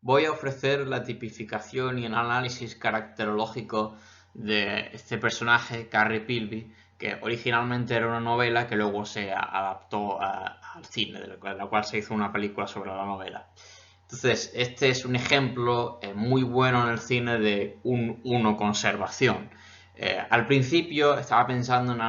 Voy a ofrecer la tipificación y el análisis caracterológico de este personaje, Carrie Pilby, que originalmente era una novela que luego se adaptó al cine, de la cual se hizo una película sobre la novela. Entonces, este es un ejemplo muy bueno en el cine de un 1 conservación. Al principio estaba pensando en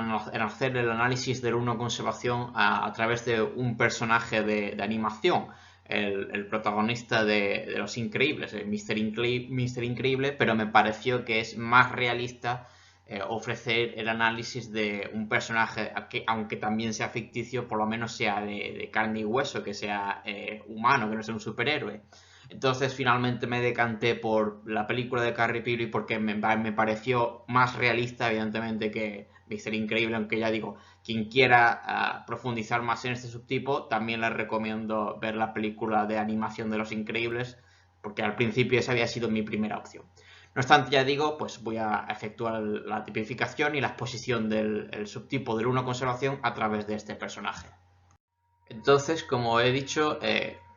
hacer el análisis del 1 conservación a través de un personaje de animación, el protagonista de Los Increíbles, el Mr. Increíble, pero me pareció que es más realista ofrecer el análisis de un personaje que, aunque también sea ficticio, por lo menos sea de carne y hueso, que sea humano, que no sea un superhéroe. Entonces finalmente me decanté por la película de Carrie Pilby porque me pareció más realista, evidentemente, que Mr. Increíble, aunque ya digo, quien quiera profundizar más en este subtipo, también les recomiendo ver la película de animación de Los Increíbles, porque al principio esa había sido mi primera opción. No obstante, ya digo, pues voy a efectuar la tipificación y la exposición del subtipo del 1 conservación a través de este personaje. Entonces, como he dicho,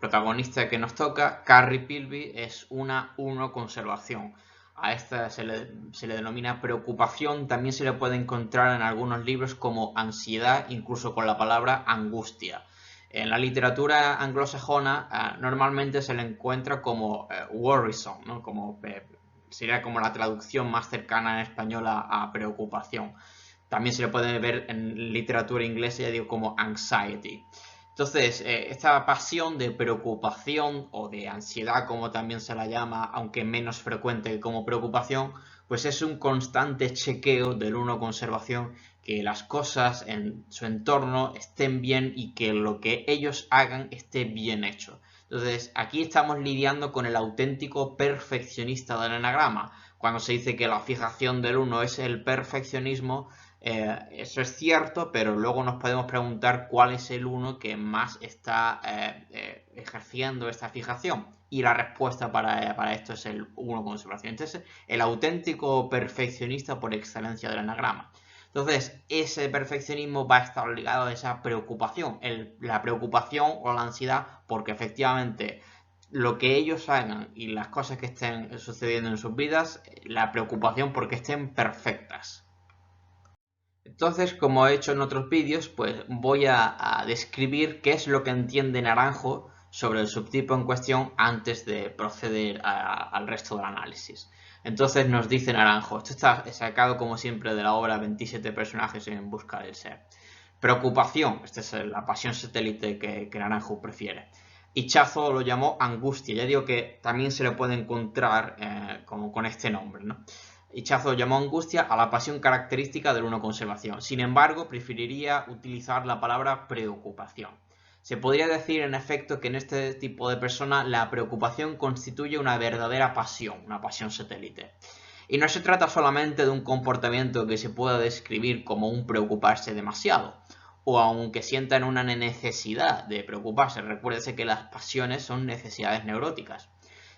protagonista que nos toca, Carrie Pilby, es una 1 conservación. A esta se le denomina preocupación, también se le puede encontrar en algunos libros como ansiedad, incluso con la palabra angustia. En la literatura anglosajona normalmente se le encuentra como worrisome, ¿no? Sería como la traducción más cercana en español a preocupación. También se le puede ver en literatura inglesa, ya digo, como anxiety. Entonces, esta pasión de preocupación o de ansiedad, como también se la llama, aunque menos frecuente que como preocupación, pues es un constante chequeo del 1 conservación, que las cosas en su entorno estén bien y que lo que ellos hagan esté bien hecho. Entonces, aquí estamos lidiando con el auténtico perfeccionista del enagrama. Cuando se dice que la fijación del 1 es el perfeccionismo, eso es cierto, pero luego nos podemos preguntar cuál es el 1 que más está ejerciendo esta fijación. Y la respuesta para esto es el 1 conservación. Entonces, el auténtico perfeccionista por excelencia del enagrama. Entonces, ese perfeccionismo va a estar ligado a esa preocupación, la preocupación o la ansiedad, porque efectivamente lo que ellos hagan y las cosas que estén sucediendo en sus vidas, la preocupación porque estén perfectas. Entonces, como he hecho en otros vídeos, pues voy a describir qué es lo que entiende Naranjo sobre el subtipo en cuestión antes de proceder al resto del análisis. Entonces nos dice Naranjo, esto está sacado como siempre de la obra 27 personajes en busca del ser. Preocupación, esta es la pasión satélite que Naranjo prefiere. Hichazo lo llamó angustia, ya digo que también se le puede encontrar como con este nombre, ¿no? Hichazo llamó angustia a la pasión característica del 1 conservación. Sin embargo, preferiría utilizar la palabra preocupación. Se podría decir, en efecto, que en este tipo de persona la preocupación constituye una verdadera pasión, una pasión satélite. Y no se trata solamente de un comportamiento que se pueda describir como un preocuparse demasiado, o aunque sientan una necesidad de preocuparse. Recuérdese que las pasiones son necesidades neuróticas,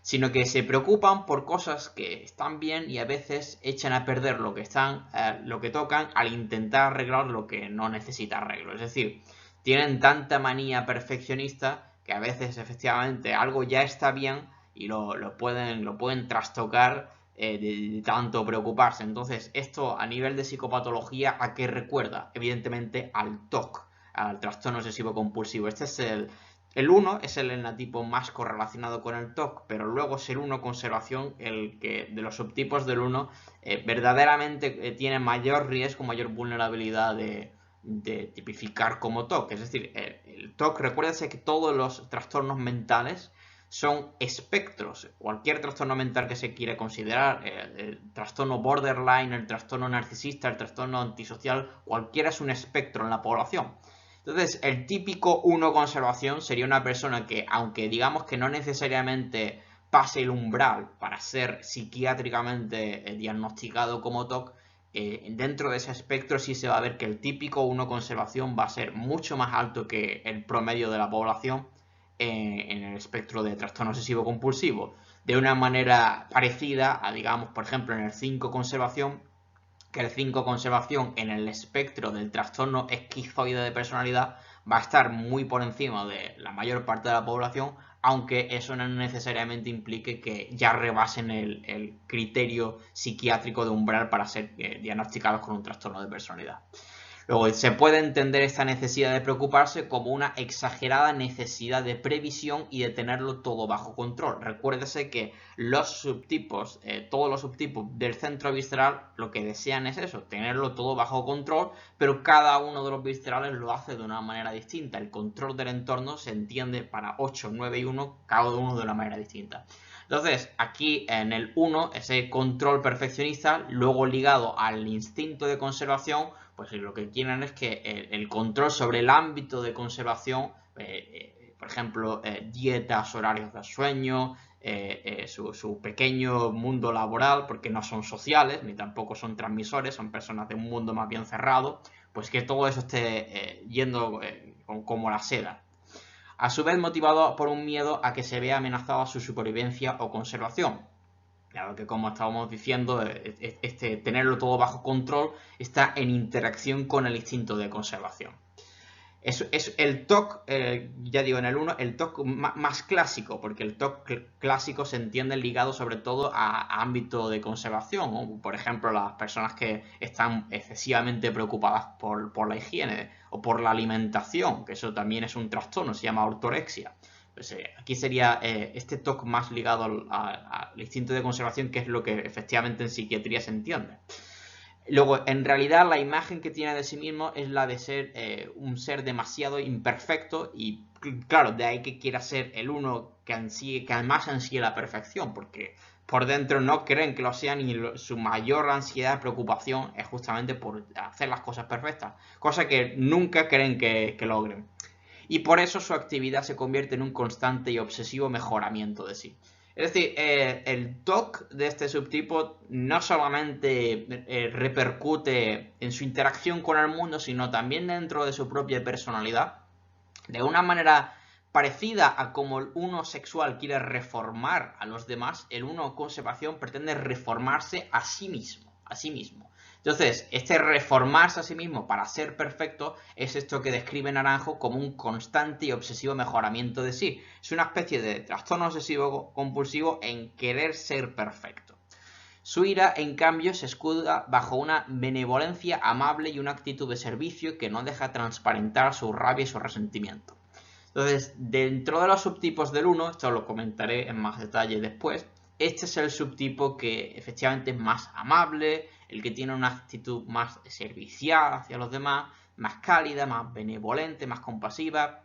sino que se preocupan por cosas que están bien y a veces echan a perder lo que tocan al intentar arreglar lo que no necesita arreglo. Es decir, tienen tanta manía perfeccionista que a veces efectivamente algo ya está bien y lo pueden trastocar de tanto preocuparse. Entonces, esto a nivel de psicopatología, ¿a qué recuerda? Evidentemente al TOC, al trastorno obsesivo compulsivo. Este es el 1 es el enatipo más correlacionado con el TOC, pero luego es el 1 conservación el que de los subtipos del 1 verdaderamente tiene mayor riesgo, mayor vulnerabilidad de tipificar como TOC. Es decir, el TOC, recuérdense que todos los trastornos mentales son espectros. Cualquier trastorno mental que se quiera considerar, el trastorno borderline, el trastorno narcisista, el trastorno antisocial, cualquiera es un espectro en la población. Entonces, el típico 1 conservación sería una persona que, aunque digamos que no necesariamente pase el umbral para ser psiquiátricamente diagnosticado como TOC, dentro de ese espectro sí se va a ver que el típico 1 conservación va a ser mucho más alto que el promedio de la población en el espectro de trastorno obsesivo compulsivo. De una manera parecida a, digamos, por ejemplo, en el 5 conservación, que el 5 conservación en el espectro del trastorno esquizoide de personalidad va a estar muy por encima de la mayor parte de la población, aunque eso no necesariamente implique que ya rebasen el criterio psiquiátrico de umbral para ser diagnosticados con un trastorno de personalidad. Luego, se puede entender esta necesidad de preocuparse como una exagerada necesidad de previsión y de tenerlo todo bajo control. Recuérdese que los subtipos, todos los subtipos del centro visceral, lo que desean es eso, tenerlo todo bajo control, pero cada uno de los viscerales lo hace de una manera distinta. El control del entorno se entiende para 8, 9 y 1, cada uno de una manera distinta. Entonces, aquí en el 1, ese control perfeccionista, luego ligado al instinto de conservación, pues lo que quieren es que el control sobre el ámbito de conservación, por ejemplo, dietas, horarios de sueño, su pequeño mundo laboral, porque no son sociales, ni tampoco son transmisores, son personas de un mundo más bien cerrado, pues que todo eso esté yendo como la seda. A su vez motivado por un miedo a que se vea amenazada su supervivencia o conservación. Claro que, como estábamos diciendo, tenerlo todo bajo control está en interacción con el instinto de conservación. Es el TOC, ya digo, en el 1, el TOC más clásico, porque el TOC clásico se entiende ligado sobre todo a ámbito de conservación, ¿no? Por ejemplo, las personas que están excesivamente preocupadas por la higiene o por la alimentación, que eso también es un trastorno, se llama ortorexia. Pues, aquí sería este TOC más ligado al instinto de conservación, que es lo que efectivamente en psiquiatría se entiende. Luego, en realidad, la imagen que tiene de sí mismo es la de ser un ser demasiado imperfecto y, claro, de ahí que quiera ser el uno que además ansíe la perfección, porque por dentro no creen que lo sean y su mayor ansiedad y preocupación es justamente por hacer las cosas perfectas, cosa que nunca creen que logren. Y por eso su actividad se convierte en un constante y obsesivo mejoramiento de sí. Es decir, el TOC de este subtipo no solamente repercute en su interacción con el mundo, sino también dentro de su propia personalidad, de una manera parecida a como el uno sexual quiere reformar a los demás, el uno conservación pretende reformarse a sí mismo. Entonces, este reformarse a sí mismo para ser perfecto es esto que describe Naranjo como un constante y obsesivo mejoramiento de sí. Es una especie de trastorno obsesivo compulsivo en querer ser perfecto. Su ira, en cambio, se escuda bajo una benevolencia amable y una actitud de servicio que no deja transparentar su rabia y su resentimiento. Entonces, dentro de los subtipos del 1, esto lo comentaré en más detalle después, este es el subtipo que efectivamente es más amable, el que tiene una actitud más servicial hacia los demás, más cálida, más benevolente, más compasiva.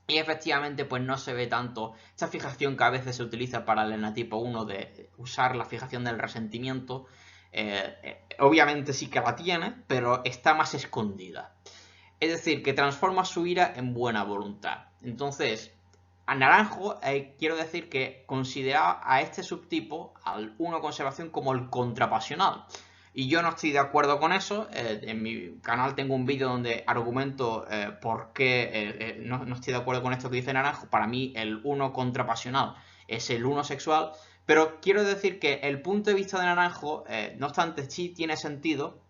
Y efectivamente pues no se ve tanto esta fijación que a veces se utiliza para el enatipo 1 de usar la fijación del resentimiento. Obviamente sí que la tiene, pero está más escondida. Es decir, que transforma su ira en buena voluntad. Entonces, a Naranjo quiero decir que considera a este subtipo, al 1 conservación, como el contrapasional. Y yo no estoy de acuerdo con eso. En mi canal tengo un vídeo donde argumento por qué no estoy de acuerdo con esto que dice Naranjo. Para mí el 1 contrapasional es el 1 sexual. Pero quiero decir que el punto de vista de Naranjo, no obstante, sí tiene sentido.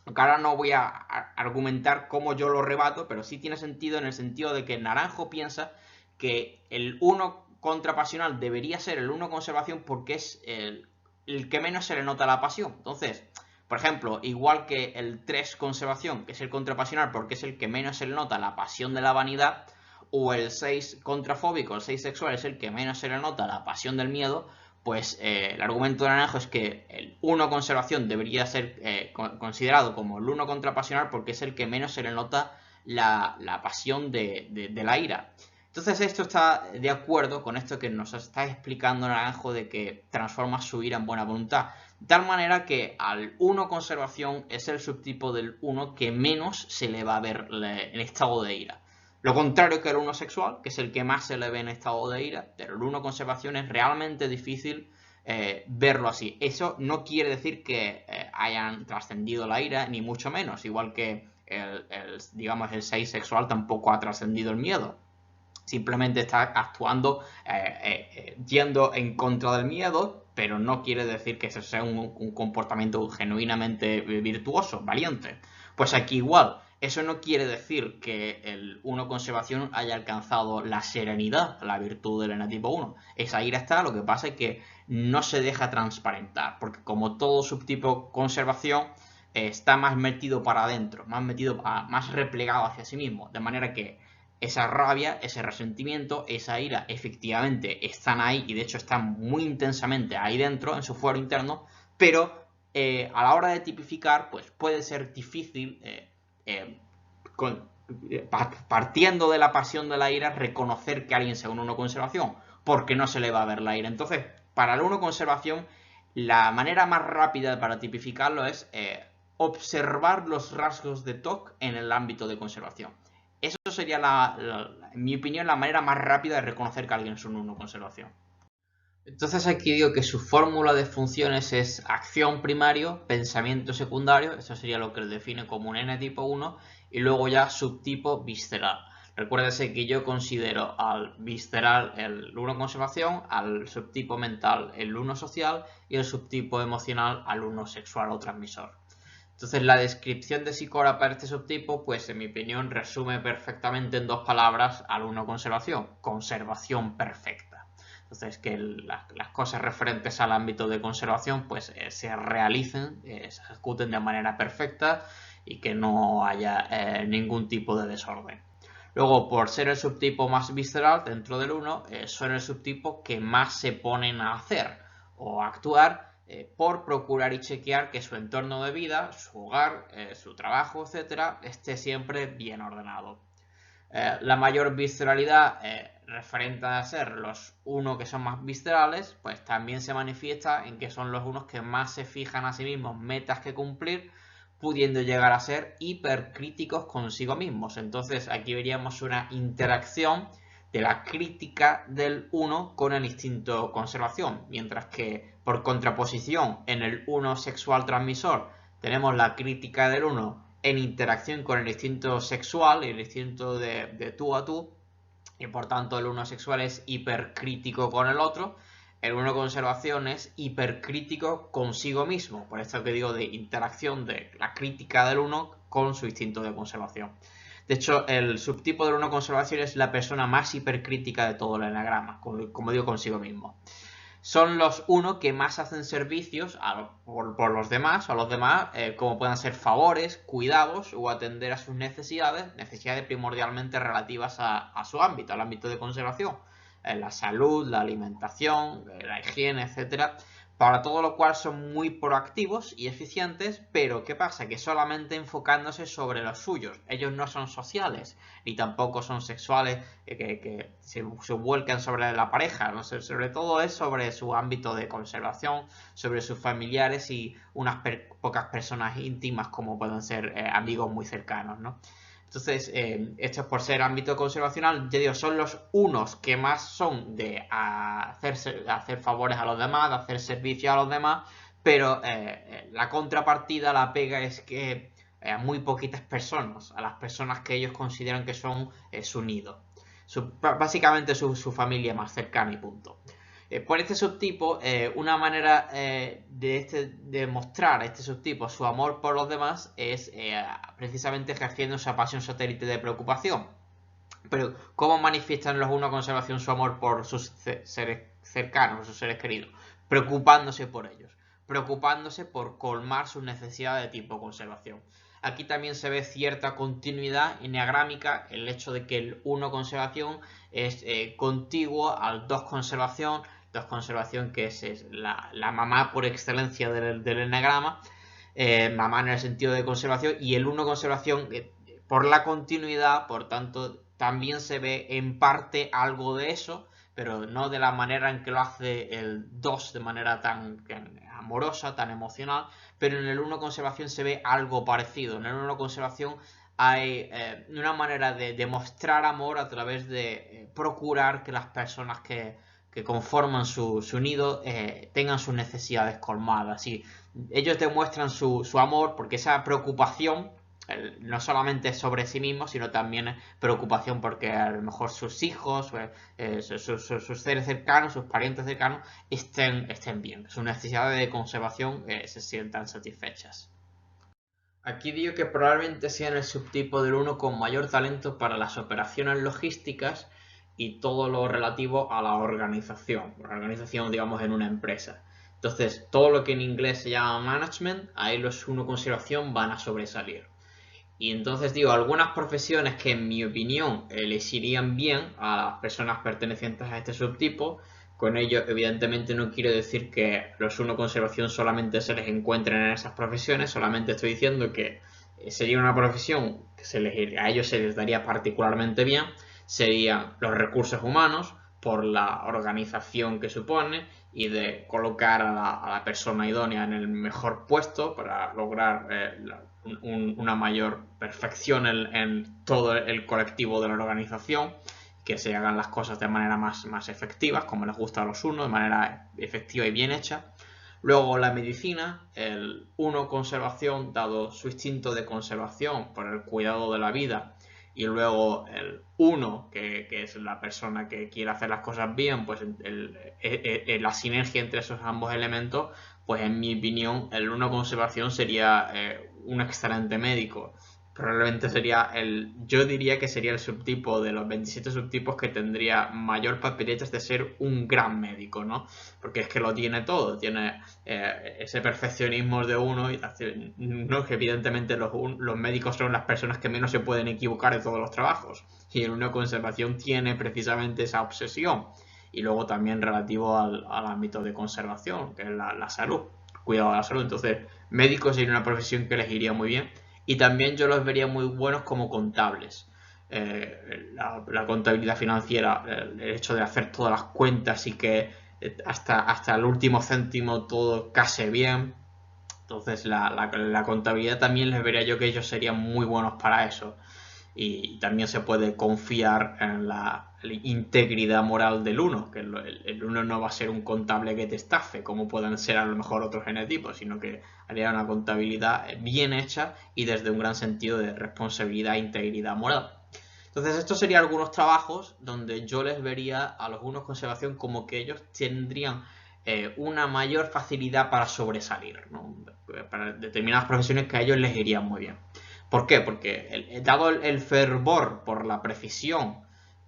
Aunque ahora no voy a argumentar cómo yo lo rebato, pero sí tiene sentido en el sentido de que Naranjo piensa que el 1 contrapasional debería ser el 1 conservación porque es el que menos se le nota la pasión. Entonces, por ejemplo, igual que el 3 conservación, que es el contrapasional porque es el que menos se le nota la pasión de la vanidad, o el 6 contrafóbico, el 6 sexual, es el que menos se le nota la pasión del miedo, pues el argumento de Naranjo es que el 1 conservación debería ser considerado como el 1 contrapasional porque es el que menos se le nota la pasión de la ira. Entonces esto está de acuerdo con esto que nos está explicando Naranjo de que transforma su ira en buena voluntad. De tal manera que al 1 conservación es el subtipo del 1 que menos se le va a ver en estado de ira. Lo contrario que el 1 sexual, que es el que más se le ve en estado de ira, pero el 1 conservación es realmente difícil verlo así. Eso no quiere decir que hayan trascendido la ira, ni mucho menos, igual que digamos, el 6 sexual tampoco ha trascendido el miedo. Simplemente está actuando, yendo en contra del miedo, pero no quiere decir que eso sea un comportamiento genuinamente virtuoso, valiente. Pues aquí igual, Eso no quiere decir que el 1 conservación haya alcanzado la serenidad, la virtud del enetipo 1. Esa ira está, lo que pasa es que no se deja transparentar, porque como todo subtipo conservación está más metido para adentro, más replegado hacia sí mismo, de manera que esa rabia, ese resentimiento, esa ira efectivamente están ahí y de hecho están muy intensamente ahí dentro, en su fuero interno, pero a la hora de tipificar pues puede ser difícil con, partiendo de la pasión de la ira, reconocer que alguien sea un 1 conservación, porque no se le va a ver la ira. Entonces, para el 1 conservación, la manera más rápida para tipificarlo es observar los rasgos de TOC en el ámbito de conservación. Eso sería, en mi opinión, la manera más rápida de reconocer que alguien es un 1 conservación. Entonces aquí digo que su fórmula de funciones es acción primario, pensamiento secundario, eso sería lo que él define como un N tipo 1, y luego ya subtipo visceral. Recuérdese que yo considero al visceral el 1 conservación, al subtipo mental el 1 social y el subtipo emocional al 1 sexual o transmisor. Entonces la descripción de Sicora para este subtipo, pues en mi opinión resume perfectamente en 2 palabras al 1 conservación, conservación perfecta. Entonces que las cosas referentes al ámbito de conservación pues se realicen, se ejecuten de manera perfecta y que no haya ningún tipo de desorden. Luego, por ser el subtipo más visceral dentro del 1, son el subtipo que más se ponen a hacer o a actuar por procurar y chequear que su entorno de vida, su hogar, su trabajo, etcétera, esté siempre bien ordenado. La mayor visceralidad referente a ser los 1 que son más viscerales, pues también se manifiesta en que son los unos que más se fijan a sí mismos metas que cumplir, pudiendo llegar a ser hipercríticos consigo mismos. Entonces aquí veríamos una interacción de la crítica del 1 con el instinto conservación, mientras que por contraposición en el 1 sexual transmisor tenemos la crítica del 1 en interacción con el instinto sexual y el instinto de tú a tú, y por tanto el 1 sexual es hipercrítico con el otro, el 1 conservación es hipercrítico consigo mismo, por esto que digo de interacción de la crítica del 1 con su instinto de conservación. De hecho, el subtipo del 1 conservación es la persona más hipercrítica de todo el enagrama, como digo, consigo mismo. Son los 1 que más hacen servicios por los demás, o a los demás, como puedan ser favores, cuidados o atender a sus necesidades primordialmente relativas a su ámbito, al ámbito de conservación, la salud, la alimentación, la higiene, etcétera. Para todo lo cual son muy proactivos y eficientes, pero ¿qué pasa? Que solamente enfocándose sobre los suyos. Ellos no son sociales, ni tampoco son sexuales que se vuelcan sobre la pareja, ¿no? Sobre todo es sobre su ámbito de conservación, sobre sus familiares y unas pocas personas íntimas como pueden ser amigos muy cercanos, ¿no? Entonces, esto es por ser ámbito conservacional, ya digo, son los unos que más son de hacer favores a los demás, de hacer servicio a los demás, pero la contrapartida, la pega es que a muy poquitas personas, a las personas que ellos consideran que son su nido, básicamente su familia más cercana y punto. Por este subtipo, una manera de mostrar a este subtipo su amor por los demás es precisamente ejerciendo esa pasión satélite de preocupación. Pero, ¿cómo manifiestan los 1 conservación su amor por sus seres cercanos, sus seres queridos? Preocupándose por ellos, preocupándose por colmar sus necesidades de tipo conservación. Aquí también se ve cierta continuidad enneagrámica, el hecho de que el 1 conservación es contiguo al 2 conservación, 2 conservación que es la mamá por excelencia del enneagrama, mamá en el sentido de conservación, y el 1 conservación por la continuidad, por tanto, también se ve en parte algo de eso, pero no de la manera en que lo hace el 2 de manera tan amorosa, tan emocional, pero en el 1 conservación se ve algo parecido. En el 1 conservación hay una manera de demostrar amor a través de procurar que las personas que conforman su nido tengan sus necesidades colmadas. Y ellos demuestran su amor porque esa preocupación no solamente sobre sí mismos, sino también preocupación porque a lo mejor sus hijos, sus seres cercanos, sus parientes cercanos estén bien, sus necesidades de conservación se sientan satisfechas. Aquí digo que probablemente sean el subtipo del 1 con mayor talento para las operaciones logísticas y todo lo relativo a la organización, digamos, en una empresa. Entonces, todo lo que en inglés se llama management, ahí los 1 conservación van a sobresalir. Y entonces digo, algunas profesiones que en mi opinión les irían bien a las personas pertenecientes a este subtipo. Con ello, evidentemente, no quiero decir que los 1 conservación solamente se les encuentren en esas profesiones, solamente estoy diciendo que sería una profesión que a ellos se les daría particularmente bien, serían los recursos humanos, por la organización que supone y de colocar a la persona idónea en el mejor puesto para lograr una mayor perfección en todo el colectivo de la organización, que se hagan las cosas de manera más efectiva, como les gusta a los 1, de manera efectiva y bien hecha. Luego la medicina, el 1 conservación, dado su instinto de conservación por el cuidado de la vida, y luego el 1, que es la persona que quiere hacer las cosas bien, pues la sinergia entre esos ambos elementos, pues en mi opinión el 1 conservación sería un excelente médico. Probablemente yo diría que sería el subtipo de los 27 subtipos que tendría mayor papeletas de ser un gran médico, ¿no? Porque es que lo tiene todo, tiene ese perfeccionismo de 1 y no, que evidentemente los médicos son las personas que menos se pueden equivocar en todos los trabajos, y el 1 conservación tiene precisamente esa obsesión. Y luego también relativo al ámbito de conservación, que es la salud, cuidado de la salud. Entonces, médico sería una profesión que les iría muy bien. Y también yo los vería muy buenos como contables. La contabilidad financiera, el hecho de hacer todas las cuentas y que hasta el último céntimo todo case bien. Entonces la contabilidad también les vería yo que ellos serían muy buenos para eso. Y también se puede confiar en la integridad moral del 1, que el 1 no va a ser un contable que te estafe, como pueden ser a lo mejor otros genotipos, sino que haría una contabilidad bien hecha y desde un gran sentido de responsabilidad e integridad moral. Entonces, estos serían algunos trabajos donde yo les vería a los 1 conservación como que ellos tendrían una mayor facilidad para sobresalir, ¿no? Para determinadas profesiones que a ellos les irían muy bien. ¿Por qué? Porque dado el fervor por la precisión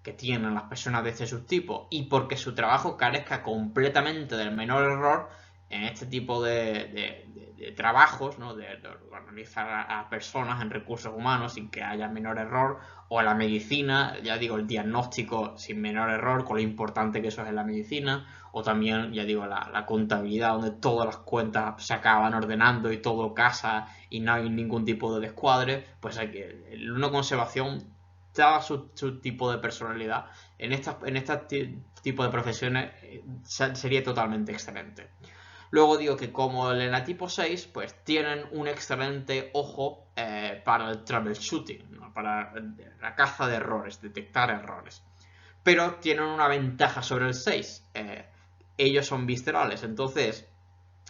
que tienen las personas de este subtipo y porque su trabajo carezca completamente del menor error, en este tipo de trabajos, ¿no? de organizar a personas en recursos humanos sin que haya menor error, o la medicina, ya digo, el diagnóstico sin menor error, con lo importante que eso es en la medicina, o también, ya digo, la contabilidad, donde todas las cuentas se acaban ordenando y todo casa y no hay ningún tipo de descuadre. Pues hay que el 1 conservación, dada su tipo de personalidad, en este tipo de profesiones sería totalmente excelente. Luego digo que como el enatipo 6, pues tienen un excelente ojo para el troubleshooting, ¿no? Para la caza de errores, detectar errores. Pero tienen una ventaja sobre el 6. Ellos son viscerales, entonces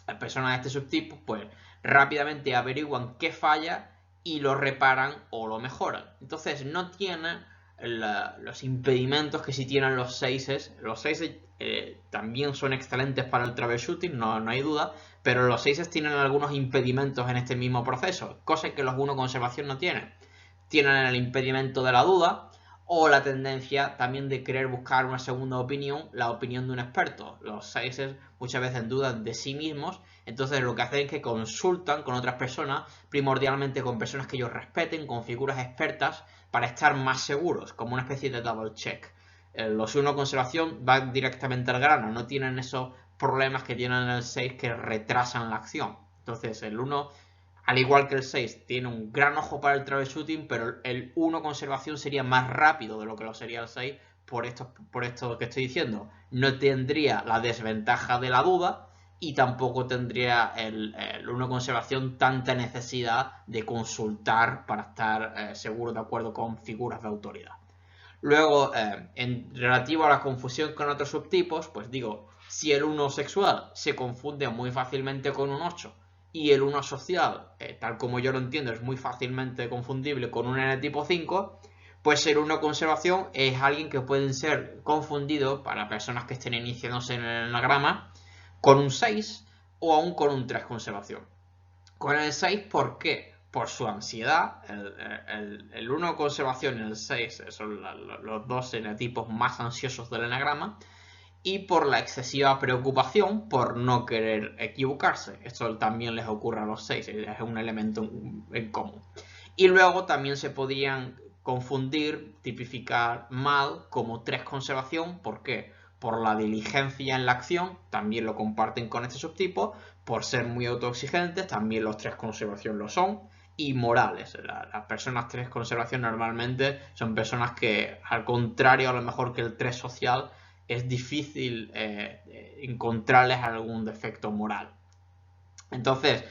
las personas de este subtipo pues rápidamente averiguan qué falla y lo reparan o lo mejoran. Entonces no tienen los impedimentos que sí tienen los 6. Los 6 también son excelentes para el troubleshooting, no hay duda, pero los 6 tienen algunos impedimentos en este mismo proceso, cosa que los 1 conservación no tienen. Tienen el impedimento de la duda o la tendencia también de querer buscar una segunda opinión, la opinión de un experto. Los 6 muchas veces dudan de sí mismos, entonces lo que hacen es que consultan con otras personas, primordialmente con personas que ellos respeten, con figuras expertas, para estar más seguros, como una especie de double check. Los 1 conservación van directamente al grano, no tienen esos problemas que tienen el 6 que retrasan la acción. Entonces el 1, al igual que el 6, tiene un gran ojo para el troubleshooting, pero el 1 conservación sería más rápido de lo que lo sería el 6 por esto que estoy diciendo. No tendría la desventaja de la duda y tampoco tendría el 1 conservación tanta necesidad de consultar para estar seguro de acuerdo con figuras de autoridad. Luego, en relativo a la confusión con otros subtipos, pues digo, si el 1 sexual se confunde muy fácilmente con un 8 y el 1 social, tal como yo lo entiendo, es muy fácilmente confundible con un N tipo 5, pues el 1 conservación es alguien que puede ser confundido para personas que estén iniciándose en el enagrama con un 6 o aún con un 3 conservación. Con el 6, ¿por qué? por su ansiedad. El 1 conservación y el 6 son los dos enetipos más ansiosos del enagrama. Y por la excesiva preocupación por no querer equivocarse. Esto también les ocurre a los 6, es un elemento en común. Y luego también se podrían confundir, tipificar mal como 3 conservación. ¿Por qué? Por la diligencia en la acción, también lo comparten con este subtipo. Por ser muy autoexigentes, también los 3 conservación lo son. Y morales, las personas 3 conservación normalmente son personas que, al contrario a lo mejor que el 3 social, es difícil encontrarles algún defecto moral. Entonces,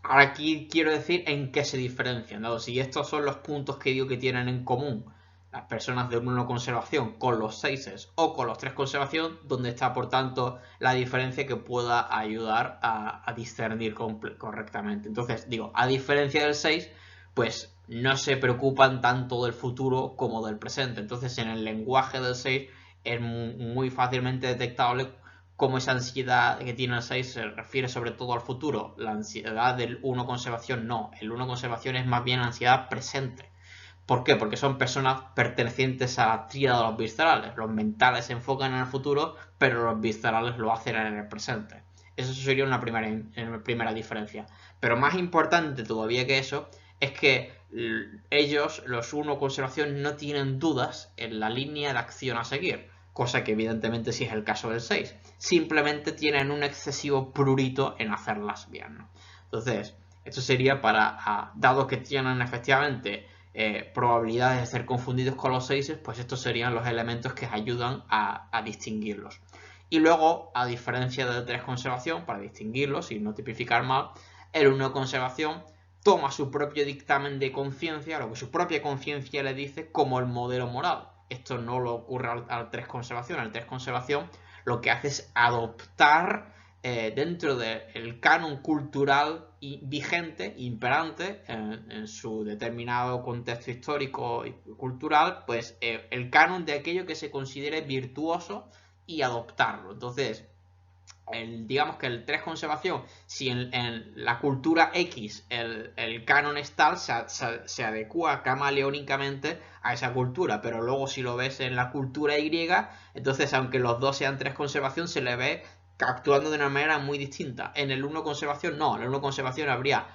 ahora aquí quiero decir en qué se diferencian, ¿no? Si estos son los puntos que digo que tienen en común las personas de 1 conservación con los 6 o con los 3 conservación, donde está por tanto la diferencia que pueda ayudar a discernir correctamente. Entonces, digo, a diferencia del 6, pues no se preocupan tanto del futuro como del presente. Entonces, en el lenguaje del 6 es muy fácilmente detectable cómo esa ansiedad que tiene el 6 se refiere sobre todo al futuro. La ansiedad del 1 conservación no. El 1 conservación es más bien ansiedad presente. ¿Por qué? Porque son personas pertenecientes a la tríada de los viscerales. Los mentales se enfocan en el futuro, pero los viscerales lo hacen en el presente. Eso sería una primera diferencia. Pero más importante todavía que eso es que ellos, los 1 conservación, no tienen dudas en la línea de acción a seguir, cosa que evidentemente sí es el caso del 6. Simplemente tienen un excesivo prurito en hacerlas bien, ¿no? Entonces, esto sería para, dado que tienen efectivamente probabilidades de ser confundidos con los 6, pues estos serían los elementos que ayudan a distinguirlos. Y luego, a diferencia del 3 conservación, para distinguirlos y no tipificar mal, el 1 conservación toma su propio dictamen de conciencia, lo que su propia conciencia le dice, como el modelo moral. Esto no lo ocurre al 3 conservación. Al 3 conservación lo que hace es adoptar dentro del canon cultural vigente, imperante, en su determinado contexto histórico y cultural, pues el canon de aquello que se considere virtuoso y adoptarlo. Entonces, digamos que el 3 conservación, si en la cultura X el canon es tal, se adecua camaleónicamente a esa cultura, pero luego si lo ves en la cultura Y, entonces aunque los dos sean 3 conservación, se le ve actuando de una manera muy distinta. En el 1 conservación no, en el 1 conservación habría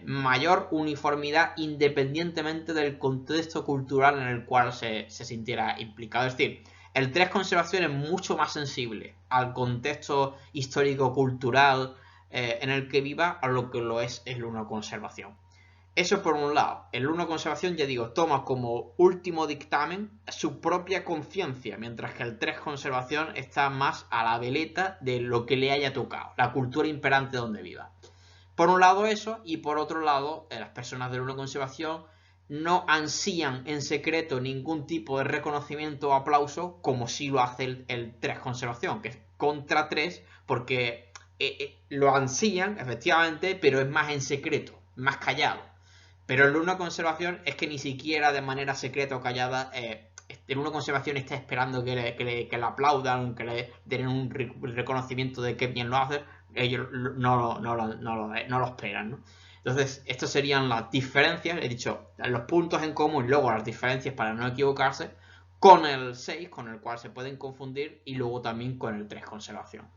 mayor uniformidad independientemente del contexto cultural en el cual se sintiera implicado. Es decir, el 3 conservación es mucho más sensible al contexto histórico-cultural en el que viva a lo que lo es el 1 conservación. Eso por un lado. El 1 conservación, ya digo, toma como último dictamen su propia conciencia, mientras que el 3 conservación está más a la veleta de lo que le haya tocado, la cultura imperante donde viva. Por un lado eso, y por otro lado, las personas del 1 conservación no ansían en secreto ningún tipo de reconocimiento o aplauso como sí lo hace el 3 conservación, que es contra 3, porque lo ansían, efectivamente, pero es más en secreto, más callado. Pero el 1 conservación es que ni siquiera de manera secreta o callada, el 1 conservación está esperando que le aplaudan, que le den un reconocimiento de que bien lo hace. Ellos no lo esperan, ¿no? Entonces, estas serían las diferencias, he dicho, los puntos en común y luego las diferencias para no equivocarse, con el 6, con el cual se pueden confundir, y luego también con el 3 conservación.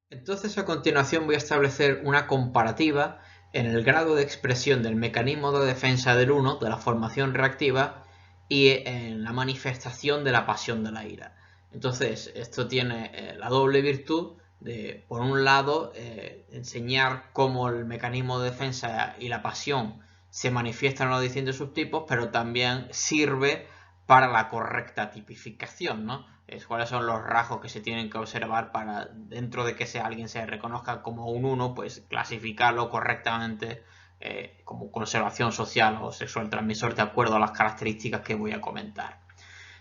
Entonces, a continuación voy a establecer una comparativa en el grado de expresión del mecanismo de defensa del 1, de la formación reactiva, y en la manifestación de la pasión de la ira. Entonces, esto tiene la doble virtud de, por un lado, enseñar cómo el mecanismo de defensa y la pasión se manifiestan en los distintos subtipos, pero también sirve para la correcta tipificación, ¿no? Cuáles son los rasgos que se tienen que observar para, dentro de que alguien se reconozca como un 1, pues clasificarlo correctamente como conservación social o sexual transmisor de acuerdo a las características que voy a comentar.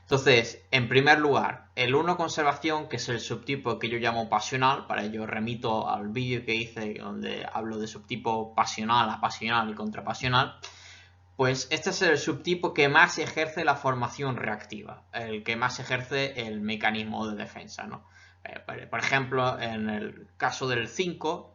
Entonces, en primer lugar, el 1 conservación, que es el subtipo que yo llamo pasional, para ello remito al vídeo que hice donde hablo de subtipo pasional, apasional y contrapasional. Pues este es el subtipo que más ejerce la formación reactiva, el que más ejerce el mecanismo de defensa, ¿no? Por ejemplo, en el caso del 5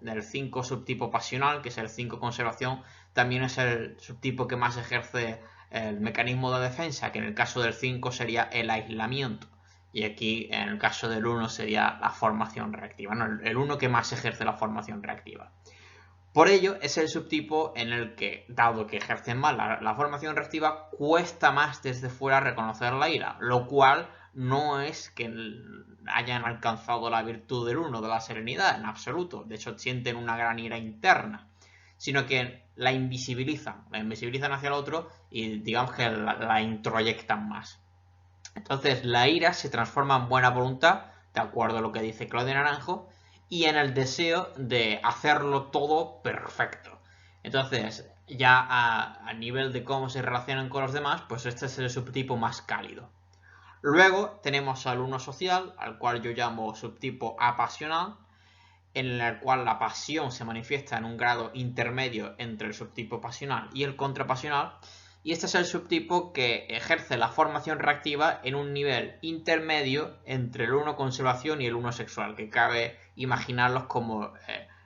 subtipo pasional, que es el 5 conservación, también es el subtipo que más ejerce el mecanismo de defensa, que en el caso del 5 sería el aislamiento. Y aquí, en el caso del 1, sería la formación reactiva, ¿no? El 1 que más ejerce la formación reactiva. Por ello, es el subtipo en el que, dado que ejercen más la formación reactiva, cuesta más desde fuera reconocer la ira, lo cual no es que hayan alcanzado la virtud del 1, de la serenidad, en absoluto. De hecho, sienten una gran ira interna, sino que la invisibilizan hacia el otro y digamos que la introyectan más. Entonces la ira se transforma en buena voluntad, de acuerdo a lo que dice Claudio Naranjo, y en el deseo de hacerlo todo perfecto. Entonces, ya a nivel de cómo se relacionan con los demás, pues este es el subtipo más cálido. Luego tenemos al 1 social, al cual yo llamo subtipo apasional, en el cual la pasión se manifiesta en un grado intermedio entre el subtipo pasional y el contrapasional. Y este es el subtipo que ejerce la formación reactiva en un nivel intermedio entre el 1 conservación y el 1 sexual, que cabe imaginarlos como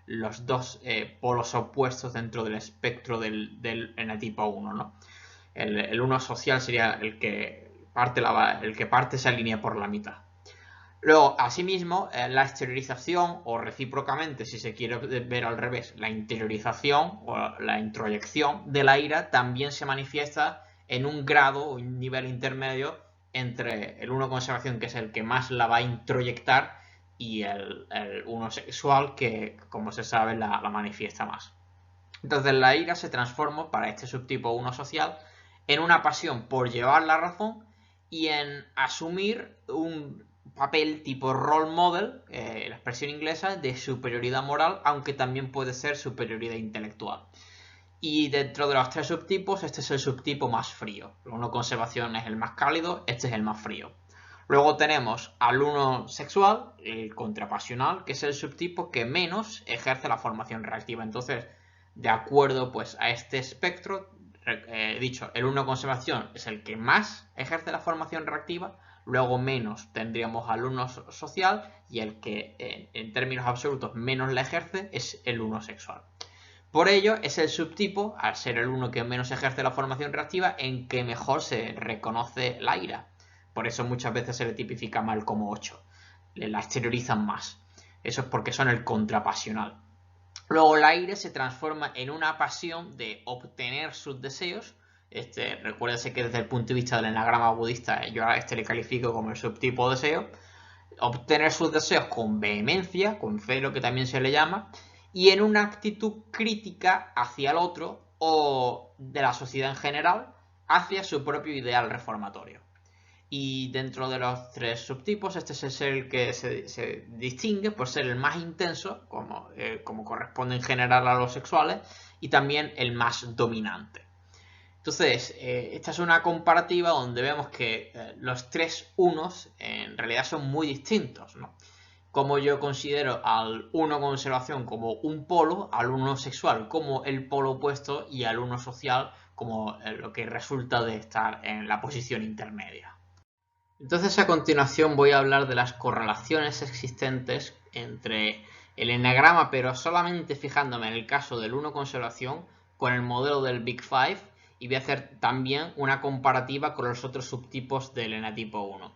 los dos polos opuestos dentro del espectro del enetipo 1, ¿no? El 1 social sería el que parte esa línea por la mitad. Luego, asimismo, la exteriorización, o recíprocamente, si se quiere ver al revés, la interiorización o la introyección de la ira también se manifiesta en un grado o un nivel intermedio entre el 1 conservación, que es el que más la va a introyectar, y el 1 sexual, que, como se sabe, la manifiesta más. Entonces, la ira se transforma para este subtipo 1 social en una pasión por llevar la razón y en asumir un papel tipo role model, la expresión inglesa, de superioridad moral, aunque también puede ser superioridad intelectual. Y dentro de los tres subtipos, este es el subtipo más frío. El 1 conservación es el más cálido, este es el más frío. Luego tenemos al 1 sexual, el contrapasional, que es el subtipo que menos ejerce la formación reactiva. Entonces, de acuerdo pues a este espectro, dicho, el 1 conservación es el que más ejerce la formación reactiva, luego menos tendríamos al 1 social y el que en términos absolutos menos la ejerce es el 1 sexual. Por ello es el subtipo, al ser el 1 que menos ejerce la formación reactiva, en que mejor se reconoce la ira. Por eso muchas veces se le tipifica mal como 8. La exteriorizan más. Eso es porque son el contrapasional. Luego la ira se transforma en una pasión de obtener sus deseos. Recuérdese que desde el punto de vista del enagrama budista yo a le califico como el subtipo deseo. Obtener sus deseos con vehemencia, con celo que también se le llama, y en una actitud crítica hacia el otro o de la sociedad en general hacia su propio ideal reformatorio. Y dentro de los tres subtipos, este es el que se distingue por ser el más intenso, como corresponde en general a los sexuales, y también el más dominante. Entonces, esta es una comparativa donde vemos que los tres unos en realidad son muy distintos, ¿no? Como yo considero al 1 conservación como un polo, al 1 sexual como el polo opuesto y al 1 social como lo que resulta de estar en la posición intermedia. Entonces a continuación voy a hablar de las correlaciones existentes entre el enagrama, pero solamente fijándome en el caso del 1 conservación con el modelo del Big Five, y voy a hacer también una comparativa con los otros subtipos del enatipo 1.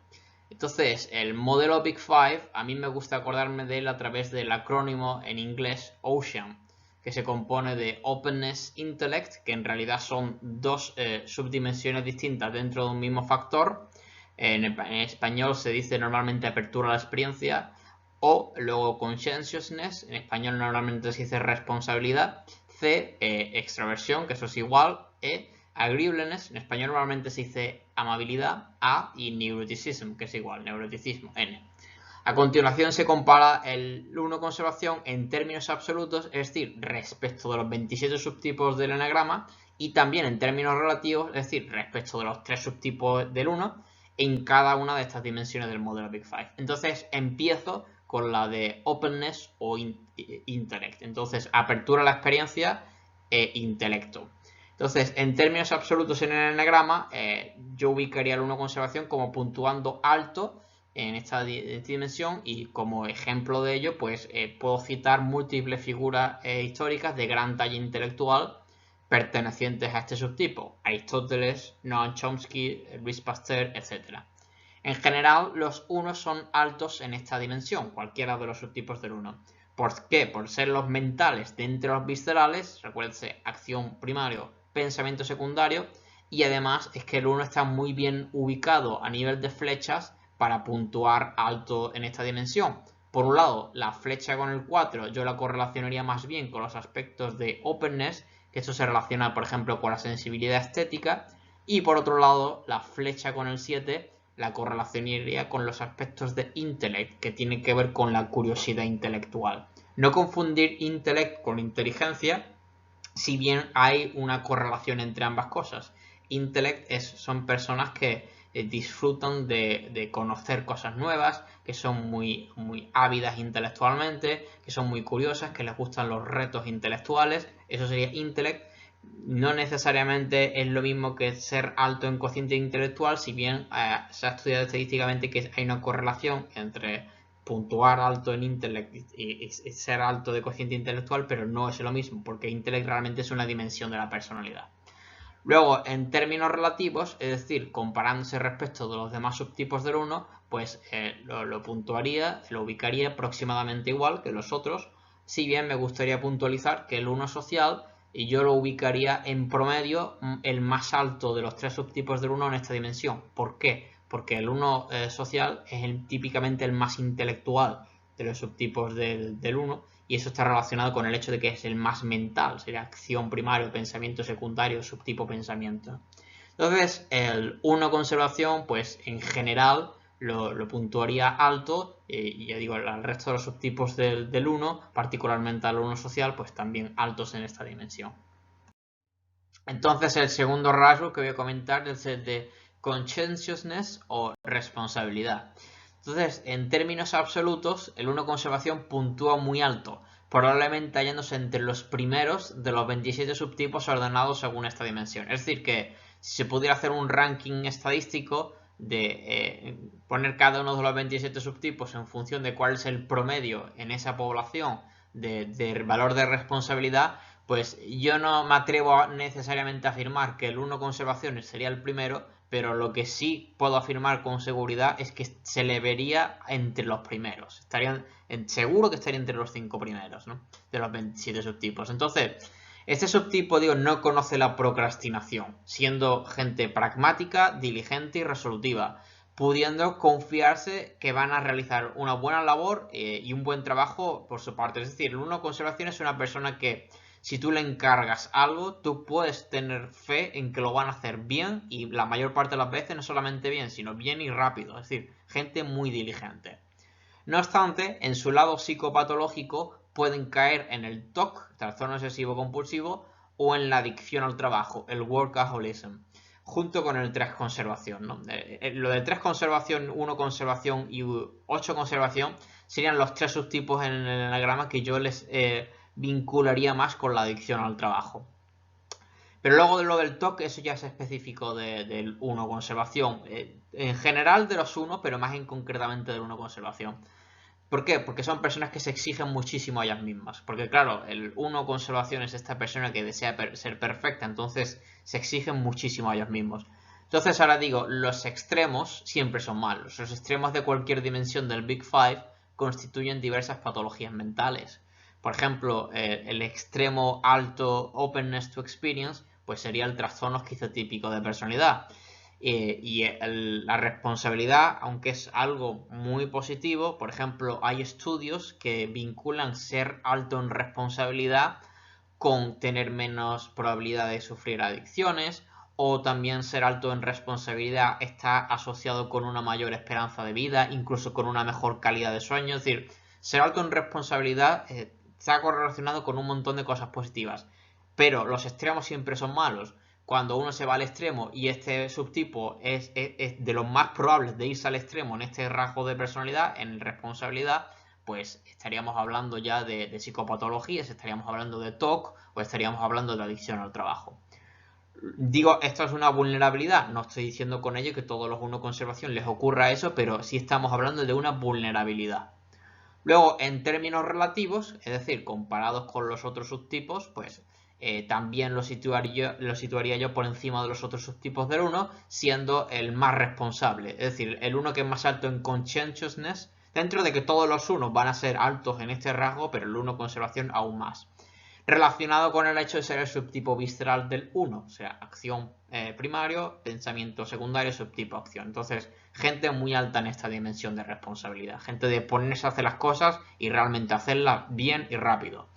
Entonces el modelo Big Five, a mí me gusta acordarme de él a través del acrónimo en inglés OCEAN, que se compone de Openness, Intellect, que en realidad son dos subdimensiones distintas dentro de un mismo factor. En español se dice normalmente apertura a la experiencia, o luego conscientiousness, en español normalmente se dice responsabilidad, C, extroversión, que eso es igual, agreeableness, en español normalmente se dice amabilidad, A, y neuroticism, que es igual, neuroticismo, N. A continuación se compara el 1 conservación en términos absolutos, es decir, respecto de los 27 subtipos del enagrama, y también en términos relativos, es decir, respecto de los 3 subtipos del 1, en cada una de estas dimensiones del modelo Big Five. Entonces empiezo con la de openness o intellect. Entonces, apertura a la experiencia e intelecto. Entonces, en términos absolutos en el enagrama, yo ubicaría el 1 conservación como puntuando alto en esta dimensión, y como ejemplo de ello, pues puedo citar múltiples figuras históricas de gran talla intelectual, pertenecientes a este subtipo: Aristóteles, Noam Chomsky, Louis Pasteur, etc. En general, los 1 son altos en esta dimensión, cualquiera de los subtipos del 1. ¿Por qué? Por ser los mentales dentro de los viscerales, recuérdense, acción primario, pensamiento secundario, y además es que el 1 está muy bien ubicado a nivel de flechas para puntuar alto en esta dimensión. Por un lado, la flecha con el 4 yo la correlacionaría más bien con los aspectos de openness, que esto se relaciona, por ejemplo, con la sensibilidad estética, y por otro lado, la flecha con el 7 la correlacionaría con los aspectos de intellect, que tiene que ver con la curiosidad intelectual. No confundir intellect con inteligencia, si bien hay una correlación entre ambas cosas. Intellect son personas que disfrutan de conocer cosas nuevas, que son muy ávidas intelectualmente, que son muy curiosas, que les gustan los retos intelectuales. Eso sería intellect. No necesariamente es lo mismo que ser alto en cociente intelectual, si bien se ha estudiado estadísticamente que hay una correlación entre puntuar alto en intellect y ser alto de cociente intelectual, pero no es lo mismo, porque intellect realmente es una dimensión de la personalidad. Luego, en términos relativos, es decir, comparándose respecto de los demás subtipos del 1, pues lo puntuaría, lo ubicaría aproximadamente igual que los otros, si bien me gustaría puntualizar que el 1 social y yo lo ubicaría en promedio el más alto de los 3 subtipos del 1 en esta dimensión. ¿Por qué? Porque el 1 social es típicamente el más intelectual de los subtipos del 1, y eso está relacionado con el hecho de que es el más mental, sería acción primario, pensamiento secundario, subtipo pensamiento. Entonces, el 1 conservación, pues en general lo puntuaría alto, y ya digo, al resto de los subtipos del 1, particularmente al 1 social, pues también altos en esta dimensión. Entonces, el segundo rasgo que voy a comentar es el de conscientiousness o responsabilidad. Entonces, en términos absolutos, el 1 conservación puntúa muy alto, probablemente hallándose entre los primeros de los 27 subtipos ordenados según esta dimensión. Es decir, que si se pudiera hacer un ranking estadístico de poner cada uno de los 27 subtipos en función de cuál es el promedio en esa población de valor de responsabilidad, pues yo no me atrevo necesariamente a afirmar que el 1 conservaciones sería el primero, pero lo que sí puedo afirmar con seguridad es que se le vería entre los primeros. Seguro que estaría entre los 5 primeros, ¿no? De los 27 subtipos. Entonces, este subtipo, digo, no conoce la procrastinación, siendo gente pragmática, diligente y resolutiva, pudiendo confiarse que van a realizar una buena labor y un buen trabajo por su parte. Es decir, el 1 conservación es una persona que, si tú le encargas algo, tú puedes tener fe en que lo van a hacer bien, y la mayor parte de las veces no solamente bien, sino bien y rápido. Es decir, gente muy diligente. No obstante, en su lado psicopatológico pueden caer en el TOC, trastorno obsesivo compulsivo, o en la adicción al trabajo, el workaholism, junto con el 3 conservación, ¿no? Lo de 3 conservación, 1 conservación y 8 conservación serían los 3 subtipos en el enagrama que yo les vincularía más con la adicción al trabajo. Pero luego de lo del TOC, eso ya es específico del 1 conservación. En general de los 1, pero más en concretamente del 1 conservación. ¿Por qué? Porque son personas que se exigen muchísimo a ellas mismas. Porque claro, el 1 conservación es esta persona que desea ser perfecta, entonces se exigen muchísimo a ellos mismos. Entonces ahora digo, los extremos siempre son malos. Los extremos de cualquier dimensión del Big Five constituyen diversas patologías mentales. Por ejemplo, el extremo alto openness to experience, pues sería el trastorno esquizotípico de personalidad. La responsabilidad, aunque es algo muy positivo, por ejemplo, hay estudios que vinculan ser alto en responsabilidad con tener menos probabilidad de sufrir adicciones, o también ser alto en responsabilidad está asociado con una mayor esperanza de vida, incluso con una mejor calidad de sueño. Es decir, ser alto en responsabilidad está correlacionado con un montón de cosas positivas, pero los extremos siempre son malos. Cuando uno se va al extremo y este subtipo es de los más probables de irse al extremo en este rasgo de personalidad, en responsabilidad, pues estaríamos hablando ya de psicopatologías, estaríamos hablando de TOC o estaríamos hablando de adicción al trabajo. Digo, esto es una vulnerabilidad, no estoy diciendo con ello que todos los 1 conservación les ocurra eso, pero sí estamos hablando de una vulnerabilidad. Luego, en términos relativos, es decir, comparados con los otros subtipos, pues también lo situaría yo por encima de los otros subtipos del 1, siendo el más responsable. Es decir, el 1 que es más alto en conscientiousness, dentro de que todos los 1 van a ser altos en este rasgo, pero el 1 conservación aún más. Relacionado con el hecho de ser el subtipo visceral del 1, o sea, acción primario, pensamiento secundario, subtipo acción. Entonces, gente muy alta en esta dimensión de responsabilidad. Gente de ponerse a hacer las cosas y realmente hacerlas bien y rápido.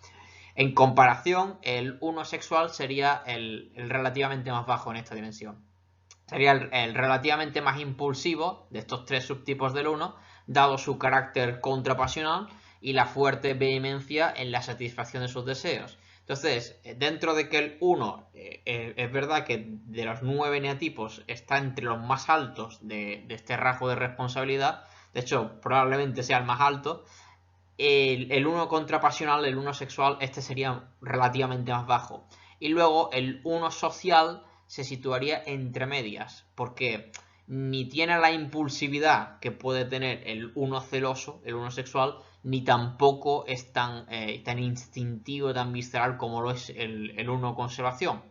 En comparación, el 1 sexual sería el relativamente más bajo en esta dimensión. Sería el relativamente más impulsivo de estos tres subtipos del 1, dado su carácter contrapasional y la fuerte vehemencia en la satisfacción de sus deseos. Entonces, dentro de que el 1 es verdad que de los 9 eneatipos está entre los más altos de este rasgo de responsabilidad, de hecho probablemente sea el más alto, el 1 contrapasional, el 1 sexual, este sería relativamente más bajo. Y luego el 1 social se situaría entre medias, porque ni tiene la impulsividad que puede tener el 1 celoso, el 1 sexual, ni tampoco es tan instintivo, tan visceral como lo es el 1 conservación.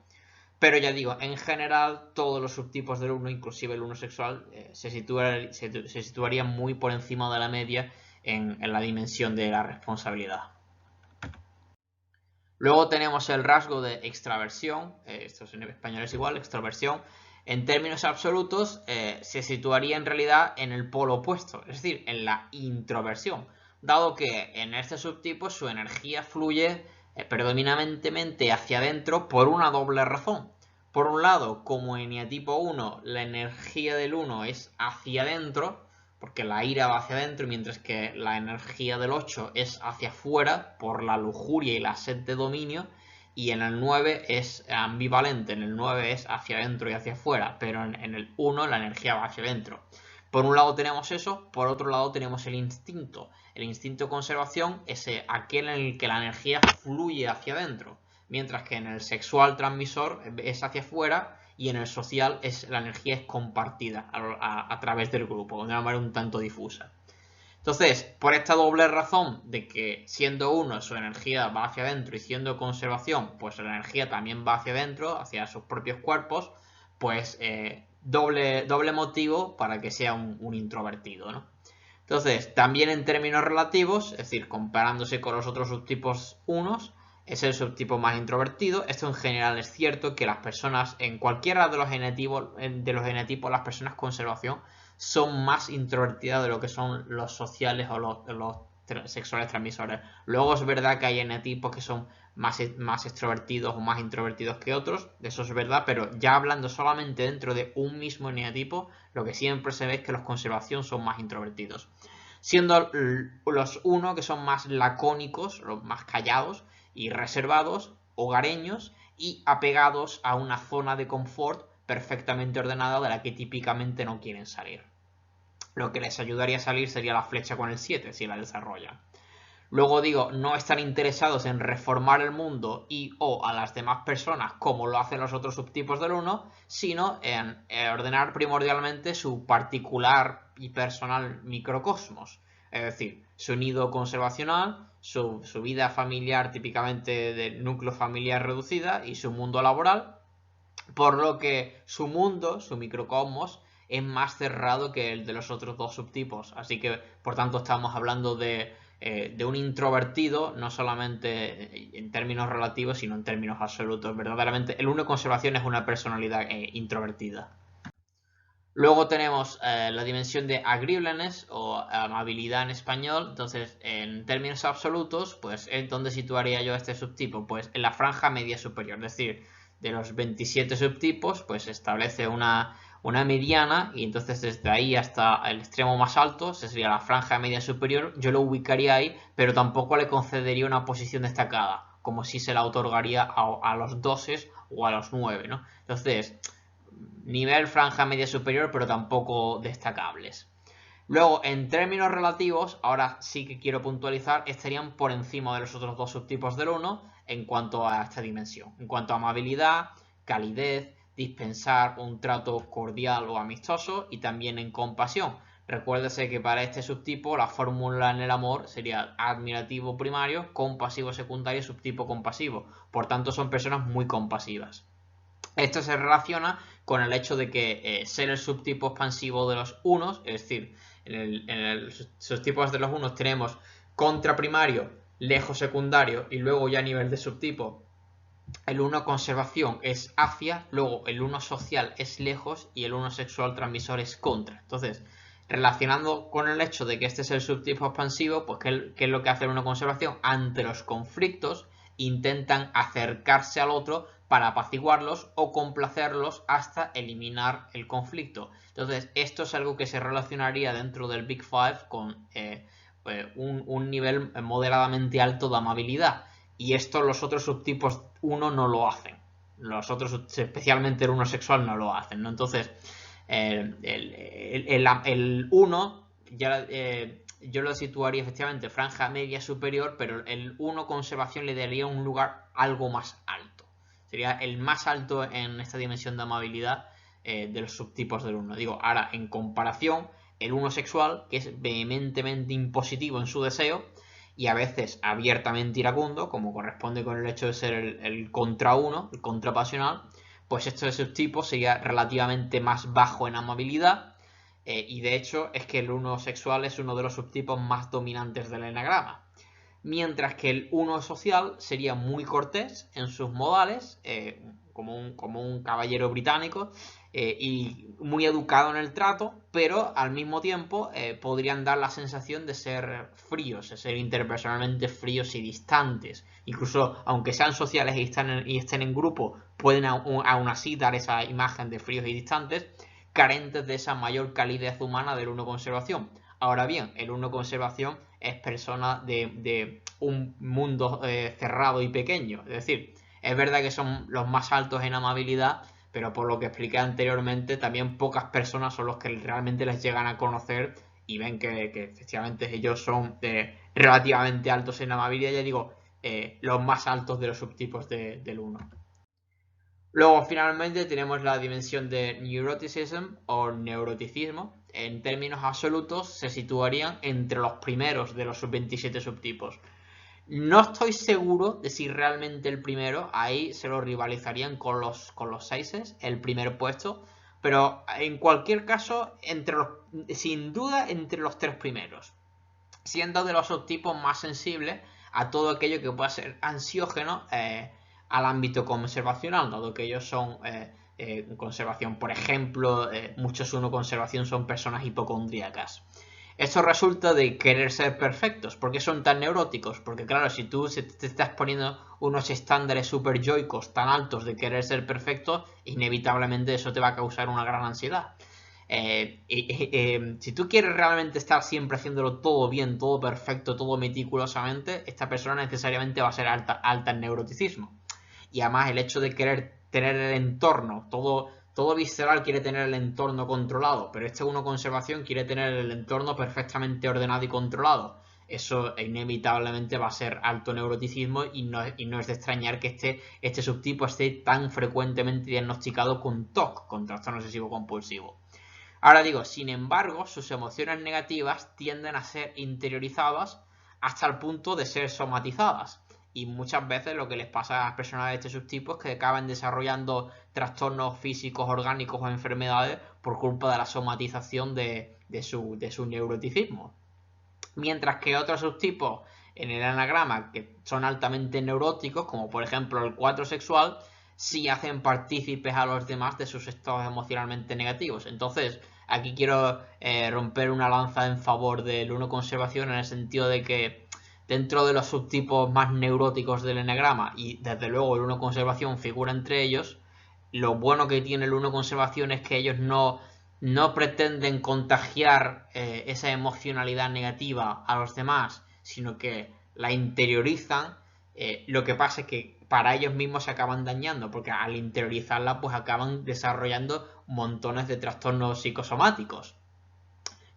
Pero ya digo, en general todos los subtipos del 1, inclusive el 1 sexual, se situarían muy por encima de la media en la dimensión de la responsabilidad. Luego tenemos el rasgo de extraversión, esto en español es igual, extroversión. En términos absolutos se situaría en realidad en el polo opuesto, es decir, en la introversión, dado que en este subtipo su energía fluye predominantemente hacia adentro por una doble razón. Por un lado, como eneatipo 1, la energía del 1 es hacia adentro, porque la ira va hacia adentro, mientras que la energía del 8 es hacia afuera por la lujuria y la sed de dominio, y en el 9 es ambivalente, en el 9 es hacia adentro y hacia afuera, pero en el 1 la energía va hacia adentro. Por un lado tenemos eso, por otro lado tenemos el instinto. El instinto de conservación es aquel en el que la energía fluye hacia adentro, mientras que en el sexual transmisor es hacia afuera y en el social la energía es compartida a través del grupo, de una manera un tanto difusa. Entonces, por esta doble razón de que siendo 1 su energía va hacia adentro y siendo conservación, pues la energía también va hacia adentro, hacia sus propios cuerpos, pues doble motivo para que sea un introvertido, ¿no? Entonces, también en términos relativos, es decir, comparándose con los otros subtipos 1, es el subtipo más introvertido. Esto en general es cierto que las personas, en cualquiera de los genetipos, las personas conservación son más introvertidas de lo que son los sociales o los sexuales transmisores. Luego es verdad que hay genetipos que son más extrovertidos o más introvertidos que otros, eso es verdad, pero ya hablando solamente dentro de un mismo eneatipo, lo que siempre se ve es que los conservación son más introvertidos. Siendo los 1 que son más lacónicos, los más callados y reservados, hogareños y apegados a una zona de confort perfectamente ordenada de la que típicamente no quieren salir. Lo que les ayudaría a salir sería la flecha con el 7 si la desarrollan. Luego digo, no están interesados en reformar el mundo y o a las demás personas como lo hacen los otros subtipos del 1, sino en ordenar primordialmente su particular y personal microcosmos. Es decir, su nido conservacional, su vida familiar típicamente de núcleo familiar reducida y su mundo laboral, por lo que su mundo, su microcosmos, es más cerrado que el de los otros dos subtipos. Así que, por tanto, estamos hablando de un introvertido, no solamente en términos relativos, sino en términos absolutos. Verdaderamente, el 1 de conservación es una personalidad introvertida. Luego tenemos la dimensión de agreeableness o amabilidad en español. Entonces, en términos absolutos, pues es donde situaría yo este subtipo, pues en la franja media superior. Es decir, de los 27 subtipos, pues se establece una mediana y entonces desde ahí hasta el extremo más alto, esa sería la franja media superior, yo lo ubicaría ahí, pero tampoco le concedería una posición destacada, como si se la otorgaría a los 12 o a los 9, ¿no? Entonces, nivel franja media superior, pero tampoco destacables. Luego, en términos relativos, ahora sí que quiero puntualizar, estarían por encima de los otros dos subtipos del 1 en cuanto a esta dimensión. En cuanto a amabilidad, calidez, dispensar un trato cordial o amistoso y también en compasión. Recuérdese que para este subtipo la fórmula en el amor sería admirativo primario, compasivo secundario, subtipo compasivo. Por tanto, son personas muy compasivas. Esto se relaciona con el hecho de que ser el subtipo expansivo de los unos, es decir, en el subtipos de los unos tenemos contraprimario, lejos secundario y luego ya a nivel de subtipo el 1 conservación es hacia, luego el 1 social es lejos y el 1 sexual transmisor es contra. Entonces, relacionando con el hecho de que este es el subtipo expansivo, pues ¿qué es lo que hace el 1 conservación? Ante los conflictos intentan acercarse al otro para apaciguarlos o complacerlos hasta eliminar el conflicto. Entonces, esto es algo que se relacionaría dentro del Big Five con un nivel moderadamente alto de amabilidad. Y esto los otros subtipos 1 no lo hacen. Los otros, especialmente el 1 sexual, no lo hacen, ¿no? Entonces, el 1 ya, yo lo situaría efectivamente franja media superior, pero el 1 conservación le daría un lugar algo más alto. Sería el más alto en esta dimensión de amabilidad de los subtipos del 1. Digo, ahora, en comparación, el 1 sexual, que es vehementemente impositivo en su deseo, y a veces abiertamente iracundo, como corresponde con el hecho de ser el contra 1, el contrapasional, pues este subtipo sería relativamente más bajo en amabilidad, y de hecho es que el 1 sexual es uno de los subtipos más dominantes del enagrama. Mientras que el 1 social sería muy cortés en sus modales, como un caballero británico, y muy educado en el trato, pero al mismo tiempo podrían dar la sensación de ser fríos, de ser interpersonalmente fríos y distantes. Incluso aunque sean sociales y estén en grupo, pueden aún así dar esa imagen de fríos y distantes, carentes de esa mayor calidez humana del 1 conservación. Ahora bien, el 1 conservación es persona de un mundo cerrado y pequeño. Es decir, es verdad que son los más altos en amabilidad, pero por lo que expliqué anteriormente, también pocas personas son los que realmente les llegan a conocer y ven que efectivamente ellos son relativamente altos en amabilidad, ya digo, los más altos de los subtipos del 1. Luego, finalmente, tenemos la dimensión de neuroticism o neuroticismo. En términos absolutos, se situarían entre los primeros de los 27 subtipos. No estoy seguro de si realmente el primero, ahí se lo rivalizarían con los 6, el primer puesto, pero en cualquier caso, sin duda, entre los 3 primeros. Siendo de los subtipos más sensibles a todo aquello que pueda ser ansiógeno al ámbito conservacional, dado que ellos son conservación. Por ejemplo, muchos 1 conservación son personas hipocondríacas. Esto resulta de querer ser perfectos. ¿Por qué son tan neuróticos? Porque claro, si tú te estás poniendo unos estándares super yoicos tan altos de querer ser perfecto, inevitablemente eso te va a causar una gran ansiedad. Si tú quieres realmente estar siempre haciéndolo todo bien, todo perfecto, todo meticulosamente, esta persona necesariamente va a ser alta en neuroticismo. Y además el hecho de querer tener el entorno, todo visceral quiere tener el entorno controlado, pero este 1 conservación quiere tener el entorno perfectamente ordenado y controlado. Eso inevitablemente va a ser alto neuroticismo y no es de extrañar que este subtipo esté tan frecuentemente diagnosticado con TOC, con trastorno obsesivo compulsivo. Ahora digo, sin embargo, sus emociones negativas tienden a ser interiorizadas hasta el punto de ser somatizadas. Y muchas veces lo que les pasa a las personas de este subtipo es que acaban desarrollando trastornos físicos, orgánicos o enfermedades por culpa de la somatización de su neuroticismo. Mientras que otros subtipos en el anagrama que son altamente neuróticos, como por ejemplo el 4 sexual, sí hacen partícipes a los demás de sus estados emocionalmente negativos. Entonces, aquí quiero romper una lanza en favor del 1 conservación en el sentido de que dentro de los subtipos más neuróticos del enagrama, y desde luego el 1 conservación figura entre ellos, lo bueno que tiene el 1 conservación es que ellos no pretenden contagiar esa emocionalidad negativa a los demás, sino que la interiorizan. Lo que pasa es que para ellos mismos se acaban dañando, porque al interiorizarla pues acaban desarrollando montones de trastornos psicosomáticos.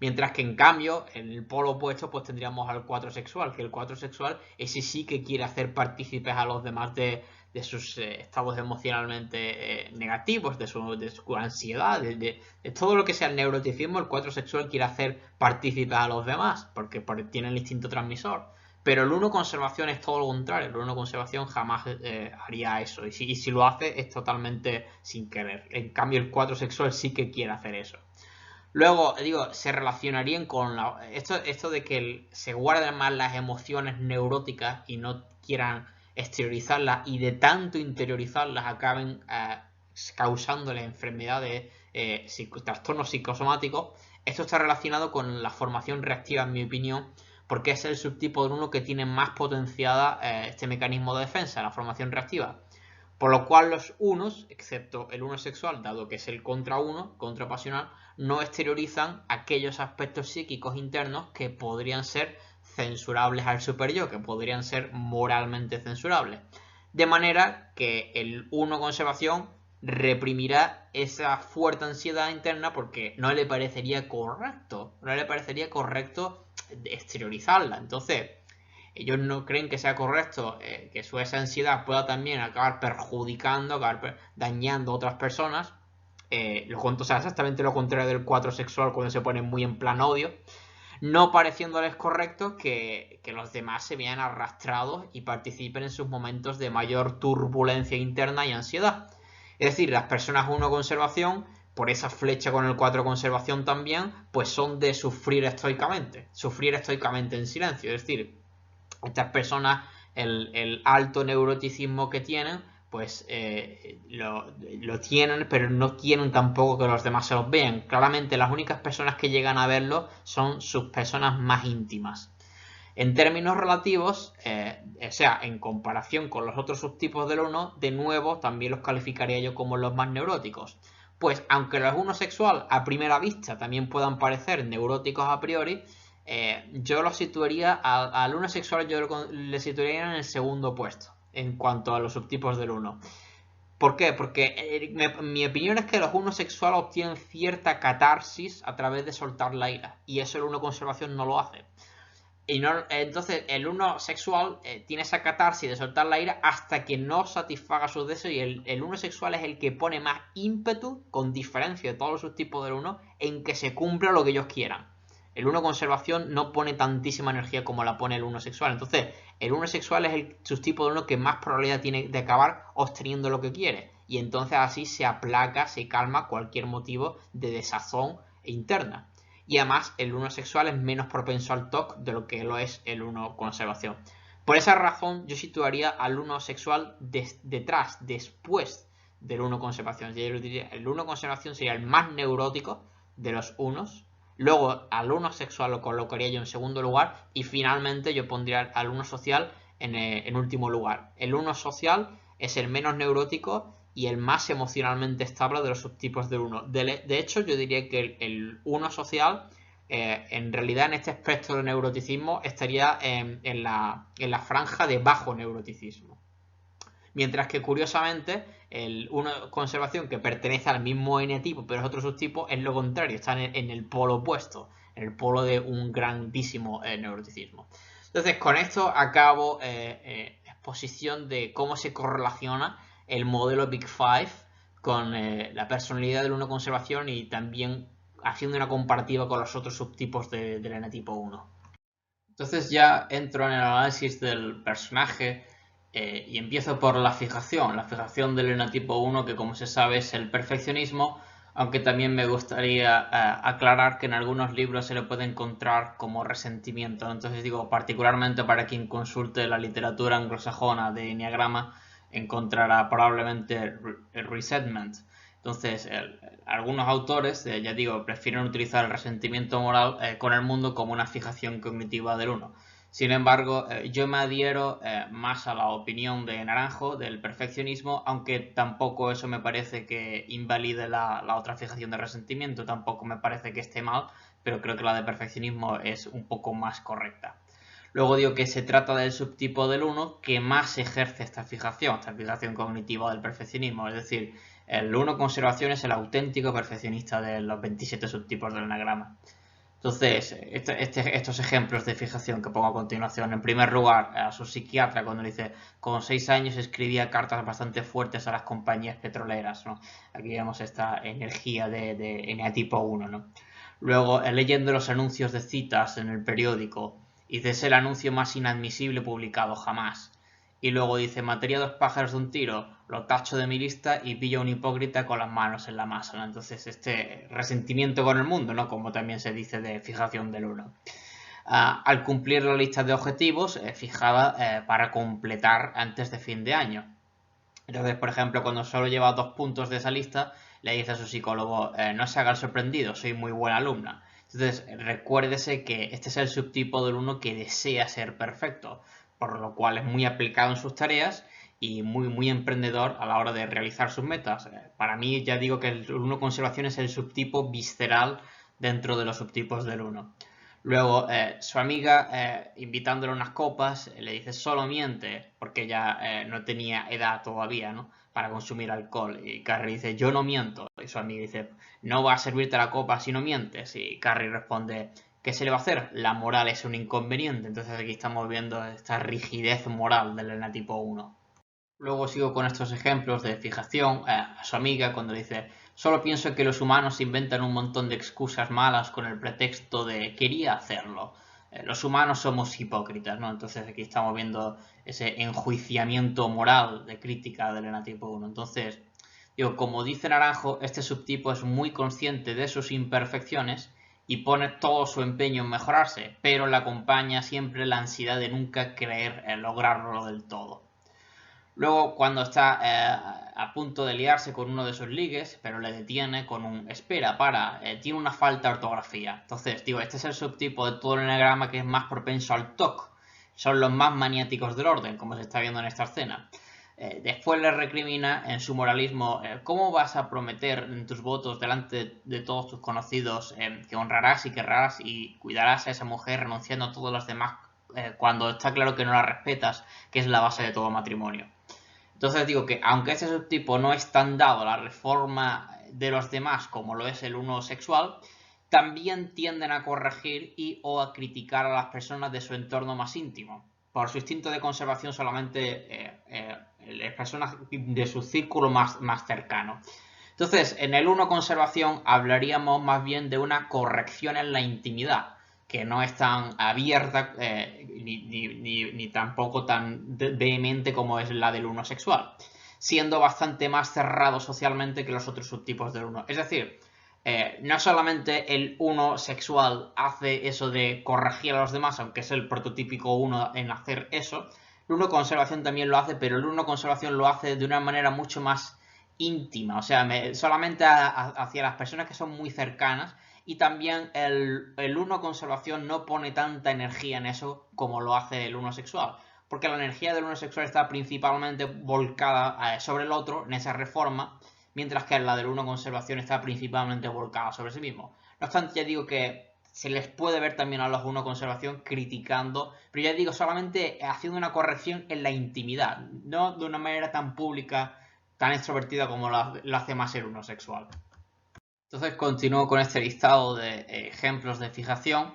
Mientras que en cambio, en el polo opuesto, pues tendríamos al 4 sexual, que el 4 sexual ese sí que quiere hacer partícipes a los demás de sus estados emocionalmente negativos, de su ansiedad, de todo lo que sea el neuroticismo. El 4 sexual quiere hacer partícipes a los demás, porque tiene el instinto transmisor. Pero el 1 conservación es todo lo contrario. El 1 conservación jamás haría eso. Y si lo hace es totalmente sin querer. En cambio el 4 sexual sí que quiere hacer eso. Luego, digo, se relacionarían con esto de que se guarden más las emociones neuróticas y no quieran exteriorizarlas, y de tanto interiorizarlas acaben causándole enfermedades, trastornos psicosomáticos. Esto está relacionado con la formación reactiva, en mi opinión, porque es el subtipo del 1 que tiene más potenciada este mecanismo de defensa, la formación reactiva. Por lo cual los unos, excepto el 1 sexual, dado que es el contra 1, contrapasional, no exteriorizan aquellos aspectos psíquicos internos que podrían ser censurables al superyo, que podrían ser moralmente censurables. De manera que el 1 conservación reprimirá esa fuerte ansiedad interna porque no le parecería correcto, exteriorizarla. Entonces, ellos no creen que sea correcto que esa ansiedad pueda también acabar perjudicando, acabar dañando a otras personas. O sea, exactamente lo contrario del 4 sexual, cuando se pone muy en plan odio, no pareciéndoles correcto que los demás se vean arrastrados y participen en sus momentos de mayor turbulencia interna y ansiedad. Es decir, las personas 1 conservación, por esa flecha con el 4 conservación también, pues son de sufrir estoicamente en silencio. Es decir, estas personas, el alto neuroticismo que tienen, pues lo tienen, pero no quieren tampoco que los demás se los vean. Claramente las únicas personas que llegan a verlo son sus personas más íntimas. En términos relativos, o sea, en comparación con los otros subtipos del 1, de nuevo también los calificaría yo como los más neuróticos. Pues aunque los 1 sexual a primera vista también puedan parecer neuróticos a priori, yo lo situaría al 1 sexual, yo le situaría en el segundo puesto en cuanto a los subtipos del 1. ¿Por qué? Porque mi opinión es que los 1 sexual obtienen cierta catarsis a través de soltar la ira, y eso el 1 conservación no lo hace. Y no, entonces el 1 sexual tiene esa catarsis de soltar la ira hasta que no satisfaga sus deseos, y el 1 sexual es el que pone más ímpetu, con diferencia de todos los subtipos del 1, en que se cumpla lo que ellos quieran. El 1 conservación no pone tantísima energía como la pone el 1 sexual. Entonces, el 1 sexual es el subtipo del 1 que más probabilidad tiene de acabar obteniendo lo que quiere. Y entonces así se aplaca, se calma cualquier motivo de desazón interna. Y además, el 1 sexual es menos propenso al TOC de lo que lo es el 1 conservación. Por esa razón, yo situaría al 1 sexual después del 1 conservación. Yo diría, el 1 conservación sería el más neurótico de los 1s. Luego al 1 sexual lo colocaría yo en segundo lugar, y finalmente yo pondría al 1 social en último lugar. El 1 social es el menos neurótico y el más emocionalmente estable de los subtipos del 1. De hecho, yo diría que el 1 social, en realidad en este espectro de neuroticismo, estaría en la franja de bajo neuroticismo. Mientras que, curiosamente, el 1 conservación, que pertenece al mismo eneatipo pero es otro subtipo, es lo contrario, está en el polo opuesto, en el polo de un grandísimo neuroticismo. Entonces, con esto acabo exposición de cómo se correlaciona el modelo Big Five con la personalidad del 1 conservación, y también haciendo una comparativa con los otros subtipos del enetipo 1. Entonces ya entro en el análisis del personaje y empiezo por la fijación del enetipo 1, que como se sabe es el perfeccionismo, aunque también me gustaría aclarar que en algunos libros se le puede encontrar como resentimiento. Entonces digo, particularmente para quien consulte la literatura anglosajona de enneagrama, encontrará probablemente el resentment. Entonces, algunos autores, ya digo, prefieren utilizar el resentimiento moral con el mundo como una fijación cognitiva del 1. Sin embargo, yo me adhiero más a la opinión de Naranjo del perfeccionismo, aunque tampoco eso me parece que invalide la otra fijación de resentimiento, tampoco me parece que esté mal, pero creo que la de perfeccionismo es un poco más correcta. Luego digo que se trata del subtipo del 1 que más ejerce esta fijación cognitiva del perfeccionismo. Es decir, el 1 conservación es el auténtico perfeccionista de los 27 subtipos del enagrama. Entonces, estos ejemplos de fijación que pongo a continuación, en primer lugar, a su psiquiatra cuando le dice, con 6 años escribía cartas bastante fuertes a las compañías petroleras, ¿no? Aquí vemos esta energía de eneatipo 1, ¿no? Luego, leyendo los anuncios de citas en el periódico, dice, es el anuncio más inadmisible publicado jamás. Y luego dice, mataría 2 pájaros de un tiro, lo tacho de mi lista y pillo a un hipócrita con las manos en la masa, ¿no? Entonces este resentimiento con el mundo, ¿no? Como también se dice de fijación del 1. Al cumplir la lista de objetivos fijada para completar antes de fin de año. Entonces, por ejemplo, cuando solo lleva 2 puntos de esa lista, le dice a su psicólogo, no se haga el sorprendido, soy muy buena alumna. Entonces, recuérdese que este es el subtipo del 1 que desea ser perfecto, por lo cual es muy aplicado en sus tareas y muy emprendedor a la hora de realizar sus metas. Para mí, ya digo que el 1 conservación es el subtipo visceral dentro de los subtipos del 1. Luego, su amiga, invitándole unas copas, le dice solo miente, porque ella no tenía edad todavía, ¿no? Para consumir alcohol. Y Carrie dice, yo no miento. Y su amiga dice, no va a servirte la copa si no mientes. Y Carrie responde, ¿qué se le va a hacer? La moral es un inconveniente. Entonces aquí estamos viendo esta rigidez moral del eneatipo 1. Luego sigo con estos ejemplos de fijación a su amiga cuando dice, solo pienso que los humanos inventan un montón de excusas malas con el pretexto de quería hacerlo. Los humanos somos hipócritas, ¿no? Entonces aquí estamos viendo ese enjuiciamiento moral de crítica del enatipo 1. Entonces, digo, como dice Naranjo, este subtipo es muy consciente de sus imperfecciones y pone todo su empeño en mejorarse, pero le acompaña siempre la ansiedad de nunca creer en lograrlo del todo. Luego, cuando está a punto de liarse con uno de sus ligues, pero le detiene con un espera, tiene una falta de ortografía. Entonces, digo, este es el subtipo de todo el eneagrama que es más propenso al TOC. Son los más maniáticos del orden, como se está viendo en esta escena. Después le recrimina en su moralismo, ¿cómo vas a prometer en tus votos delante de todos tus conocidos que honrarás y querrás y cuidarás a esa mujer renunciando a todos los demás cuando está claro que no la respetas, que es la base de todo matrimonio? Entonces digo que aunque este subtipo no es tan dado a la reforma de los demás como lo es el 1 sexual, también tienden a corregir y o a criticar a las personas de su entorno más íntimo. Por su instinto de conservación solamente las personas de su círculo más cercano. Entonces, en el 1 conservación hablaríamos más bien de una corrección en la intimidad, que no es tan abierta ni tampoco tan vehemente como es la del 1 sexual, siendo bastante más cerrado socialmente que los otros subtipos del 1. Es decir, no solamente el 1 sexual hace eso de corregir a los demás, aunque es el prototípico 1 en hacer eso, el 1 conservación también lo hace, pero el 1 conservación lo hace de una manera mucho más íntima, o sea, solamente hacia las personas que son muy cercanas, y también el 1 conservación no pone tanta energía en eso como lo hace el 1 sexual, porque la energía del 1 sexual está principalmente volcada sobre el otro, en esa reforma, mientras que la del 1 conservación está principalmente volcada sobre sí mismo. No obstante, ya digo que se les puede ver también a los 1 conservación criticando, pero ya digo, solamente haciendo una corrección en la intimidad, no de una manera tan pública, tan extrovertida como lo hace más el 1 sexual. Entonces continúo con este listado de ejemplos de fijación.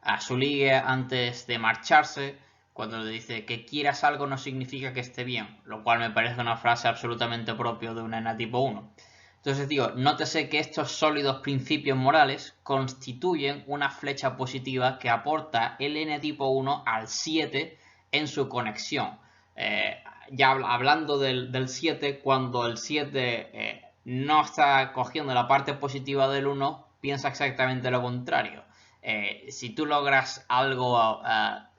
A su ligue antes de marcharse, cuando le dice que quieras algo no significa que esté bien, lo cual me parece una frase absolutamente propia de un enatipo 1. Entonces digo, nótese que estos sólidos principios morales constituyen una flecha positiva que aporta el enatipo 1 al 7 en su conexión. Ya hablando del 7, cuando el 7 no está cogiendo la parte positiva del 1, piensa exactamente lo contrario. Si tú logras algo a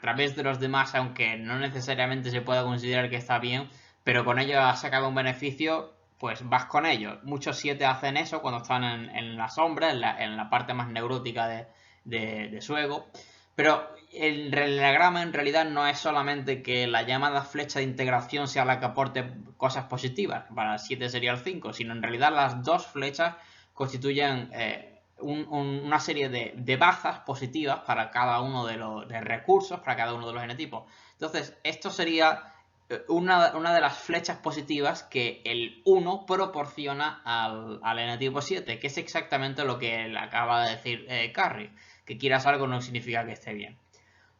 través de los demás, aunque no necesariamente se pueda considerar que está bien, pero con ello has sacado un beneficio, pues vas con ello. Muchos 7 hacen eso cuando están en la sombra, en la parte más neurótica de su ego. Pero el diagrama en realidad no es solamente que la llamada flecha de integración sea la que aporte cosas positivas, para el 7 sería el 5, sino en realidad las dos flechas constituyen una serie de bazas positivas para cada uno de los recursos, para cada uno de los genotipos. Entonces, esto sería una de las flechas positivas que el 1 proporciona al N-tipo 7, que es exactamente lo que le acaba de decir Carrie, que quieras algo no significa que esté bien.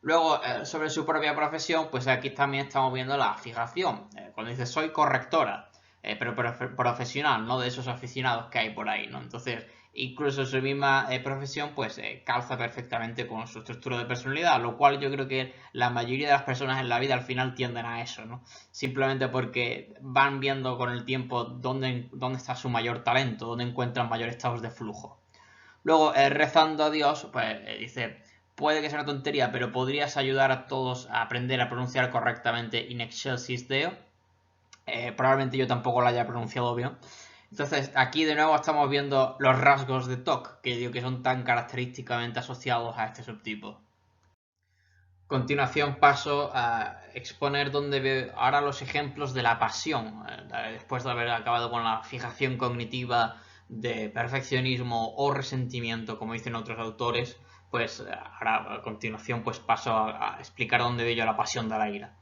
Luego, sobre su propia profesión, pues aquí también estamos viendo la fijación. Cuando dice soy correctora, pero profesional, no de esos aficionados que hay por ahí, ¿no? Entonces, incluso su misma profesión, pues calza perfectamente con su estructura de personalidad, lo cual yo creo que la mayoría de las personas en la vida al final tienden a eso, ¿no? Simplemente porque van viendo con el tiempo dónde está su mayor talento, dónde encuentran mayores estados de flujo. Luego, rezando a Dios, pues dice, puede que sea una tontería, pero podrías ayudar a todos a aprender a pronunciar correctamente In Excelsis Deo. Probablemente yo tampoco lo haya pronunciado bien. Entonces, aquí de nuevo estamos viendo los rasgos de TOC, que digo que son tan característicamente asociados a este subtipo. A continuación paso a exponer donde veo ahora los ejemplos de la pasión, después de haber acabado con la fijación cognitiva de perfeccionismo o resentimiento, como dicen otros autores, pues ahora a continuación pues paso a explicar dónde veo yo la pasión de la ira.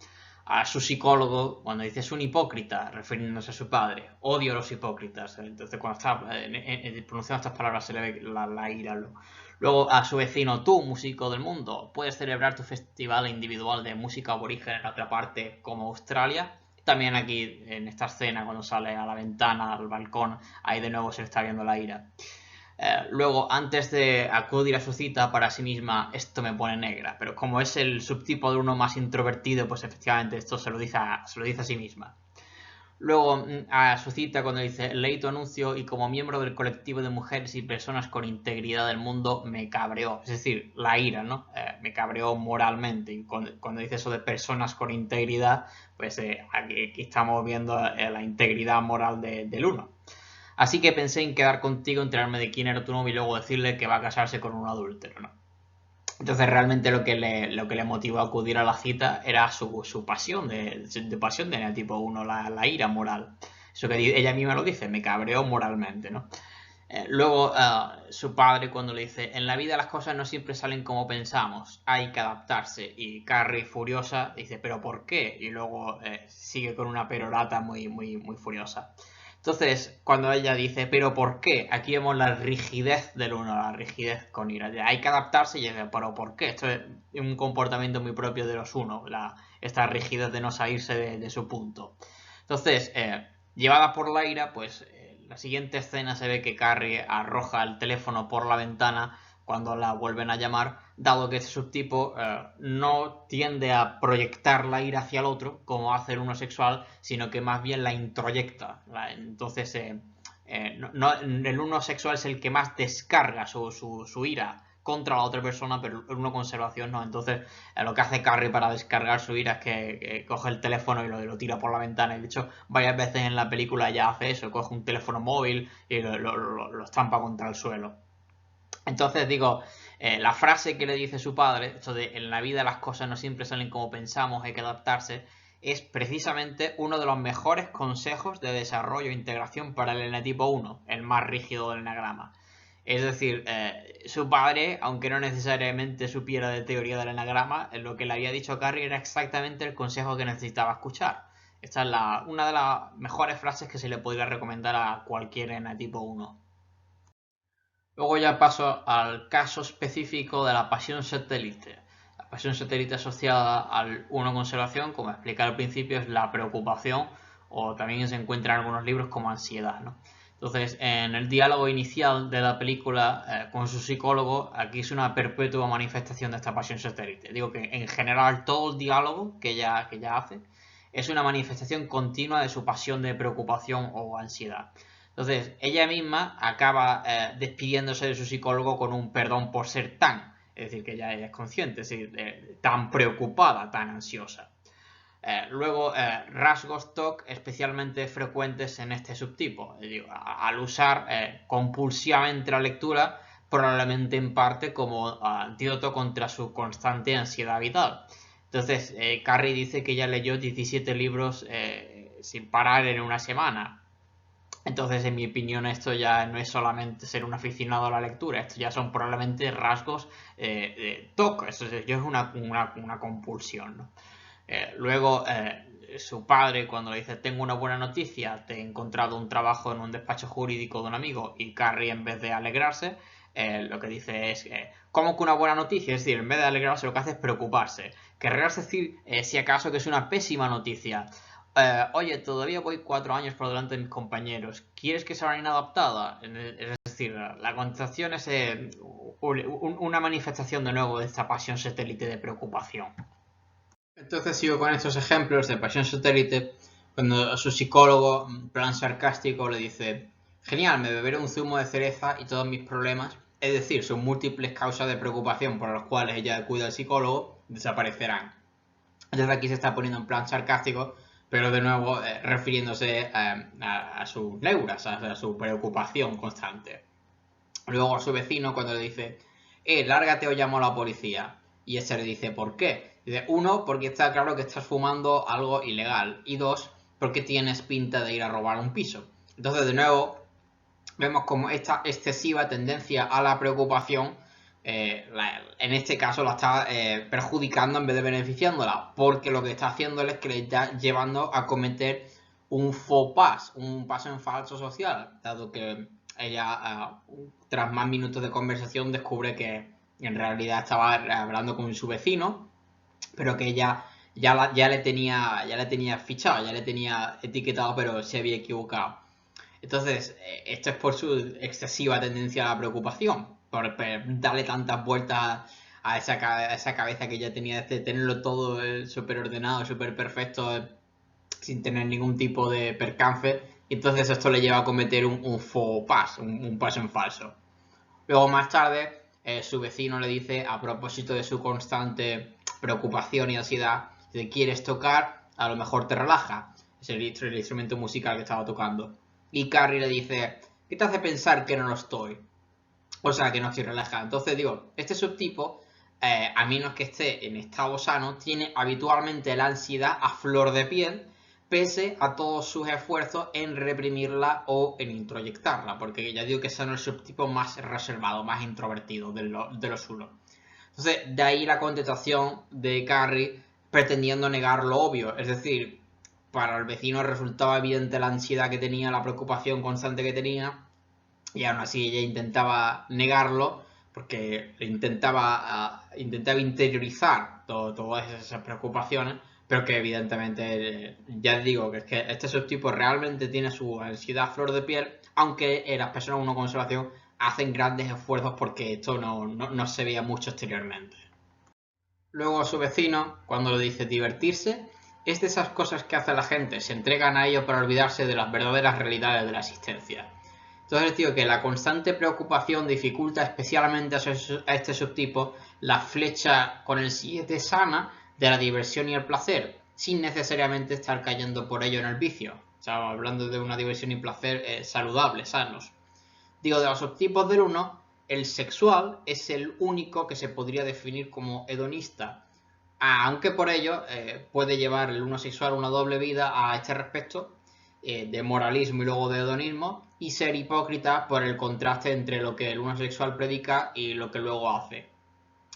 A su psicólogo, cuando dice es un hipócrita, refiriéndose a su padre, odio a los hipócritas, entonces cuando está pronunciando estas palabras se le ve la ira. Luego a su vecino, tú, músico del mundo, puedes celebrar tu festival individual de música aborigen en otra parte como Australia. También aquí en esta escena cuando sale a la ventana, al balcón, ahí de nuevo se le está viendo la ira. Luego, antes de acudir a su cita para sí misma, esto me pone negra. Pero como es el subtipo de uno más introvertido, pues efectivamente esto se lo dice a sí misma. Luego, a su cita, cuando dice, leí tu anuncio y como miembro del colectivo de mujeres y personas con integridad del mundo, me cabreó. Es decir, la ira, ¿no? Me cabreó moralmente. Y cuando dice eso de personas con integridad, pues aquí estamos viendo la integridad moral del uno. Así que pensé en quedar contigo, enterarme de quién era tu novio y luego decirle que va a casarse con un adúltero, ¿no? Entonces realmente lo que le motivó a acudir a la cita era su pasión, de pasión de tipo 1, la ira moral. Eso que ella misma lo dice, me cabreó moralmente, ¿no? Luego su padre cuando le dice, en la vida las cosas no siempre salen como pensamos, hay que adaptarse. Y Carrie furiosa dice, ¿pero por qué? Y luego sigue con una perorata muy, muy, muy furiosa. Entonces, cuando ella dice, ¿pero por qué? Aquí vemos la rigidez del uno, la rigidez con ira. Hay que adaptarse y dice, ¿pero por qué? Esto es un comportamiento muy propio de los uno, esta rigidez de no salirse de su punto. Entonces, llevada por la ira, pues la siguiente escena se ve que Carrie arroja el teléfono por la ventana cuando la vuelven a llamar, dado que este subtipo no tiende a proyectar la ira hacia el otro, como hace el uno sexual, sino que más bien la introyecta. Entonces, el uno sexual es el que más descarga su ira contra la otra persona, pero el uno conservación no. Entonces, lo que hace Carrie para descargar su ira es que coge el teléfono y lo tira por la ventana. Y de hecho, varias veces en la película ya hace eso, coge un teléfono móvil y lo estampa contra el suelo. Entonces digo, la frase que le dice su padre, esto de en la vida las cosas no siempre salen como pensamos, hay que adaptarse, es precisamente uno de los mejores consejos de desarrollo e integración para el N-tipo 1, el más rígido del enagrama. Es decir, su padre, aunque no necesariamente supiera de teoría del enagrama, lo que le había dicho a Carrie era exactamente el consejo que necesitaba escuchar. Esta es una de las mejores frases que se le podría recomendar a cualquier N-tipo 1. Luego ya paso al caso específico de la pasión satélite. La pasión satélite asociada al uno conservación, como expliqué al principio, es la preocupación o también se encuentra en algunos libros como ansiedad, ¿no? Entonces, en el diálogo inicial de la película con su psicólogo, aquí es una perpetua manifestación de esta pasión satélite. Digo que en general todo el diálogo que ella hace es una manifestación continua de su pasión de preocupación o ansiedad. Entonces, ella misma acaba despidiéndose de su psicólogo con un perdón por ser tan, es decir, que ella es consciente, es decir, tan preocupada, tan ansiosa. Luego, rasgos TOC especialmente frecuentes en este subtipo. Al usar compulsivamente la lectura, probablemente en parte como antídoto contra su constante ansiedad vital. Entonces, Carrie dice que ella leyó 17 libros sin parar en una semana. Entonces, en mi opinión, esto ya no es solamente ser un aficionado a la lectura, esto ya son probablemente rasgos de TOC, esto es una compulsión, ¿no? Luego, su padre cuando le dice tengo una buena noticia, te he encontrado un trabajo en un despacho jurídico de un amigo, y Carrie en vez de alegrarse, lo que dice es ¿cómo que una buena noticia? Es decir, en vez de alegrarse lo que hace es preocuparse. Querrás decir si acaso que es una pésima noticia. Oye, todavía voy 4 años por delante de mis compañeros. ¿Quieres que sea inadaptada? Es decir, la contestación es una manifestación de nuevo de esta pasión satélite de preocupación. Entonces sigo con estos ejemplos de pasión satélite cuando a su psicólogo, en plan sarcástico, le dice genial, me beberé un zumo de cereza y todos mis problemas, es decir, sus múltiples causas de preocupación por las cuales ella cuida al psicólogo, desaparecerán. Entonces aquí se está poniendo en plan sarcástico, pero de nuevo refiriéndose a sus neuras, a su preocupación constante. Luego a su vecino cuando le dice lárgate o llamo a la policía. Y ese le dice, ¿por qué? Dice, 1, porque está claro que estás fumando algo ilegal. Y 2, porque tienes pinta de ir a robar un piso. Entonces, de nuevo, vemos como esta excesiva tendencia a la preocupación, en este caso la está perjudicando en vez de beneficiándola. Porque lo que está haciendo es que le está llevando a cometer un faux pas, un paso en falso social. Dado que ella, tras más minutos de conversación, descubre que en realidad estaba hablando con su vecino, pero que ella ya le tenía fichado, ya le tenía etiquetado, pero se había equivocado. Entonces, esto es por su excesiva tendencia a la preocupación, por darle tantas vueltas a esa cabeza que ya tenía de tenerlo todo súper ordenado, súper perfecto, sin tener ningún tipo de percance. Y entonces esto le lleva a cometer un faux pas, un paso en falso. Luego más tarde, su vecino le dice, a propósito de su constante preocupación y ansiedad, si quieres tocar, a lo mejor te relaja. Es el instrumento musical que estaba tocando. Y Carrie le dice, ¿qué te hace pensar que no lo estoy? O sea, que no estoy relajada. Entonces digo, este subtipo, a menos que esté en estado sano, tiene habitualmente la ansiedad a flor de piel, pese a todos sus esfuerzos en reprimirla o en introyectarla, porque ya digo que son el subtipo más reservado, más introvertido de los unos. Entonces, de ahí la contestación de Carrie pretendiendo negar lo obvio, es decir, para el vecino resultaba evidente la ansiedad que tenía, la preocupación constante que tenía, y aún así ella intentaba negarlo, porque intentaba interiorizar todas esas preocupaciones, pero que evidentemente, ya digo, que es que este subtipo realmente tiene su ansiedad a flor de piel, aunque las personas con una conservación hacen grandes esfuerzos porque esto no se veía mucho exteriormente. Luego a su vecino, cuando le dice divertirse, es de esas cosas que hace la gente, se entregan a ello para olvidarse de las verdaderas realidades de la existencia. Entonces digo que la constante preocupación dificulta especialmente a este subtipo la flecha con el 7 sana de la diversión y el placer, sin necesariamente estar cayendo por ello en el vicio. O sea, hablando de una diversión y placer saludables, sanos. Digo, de los subtipos del 1, el sexual es el único que se podría definir como hedonista, aunque por ello puede llevar el 1 sexual una doble vida a este respecto, de moralismo y luego de hedonismo, y ser hipócrita por el contraste entre lo que el 1 sexual predica y lo que luego hace.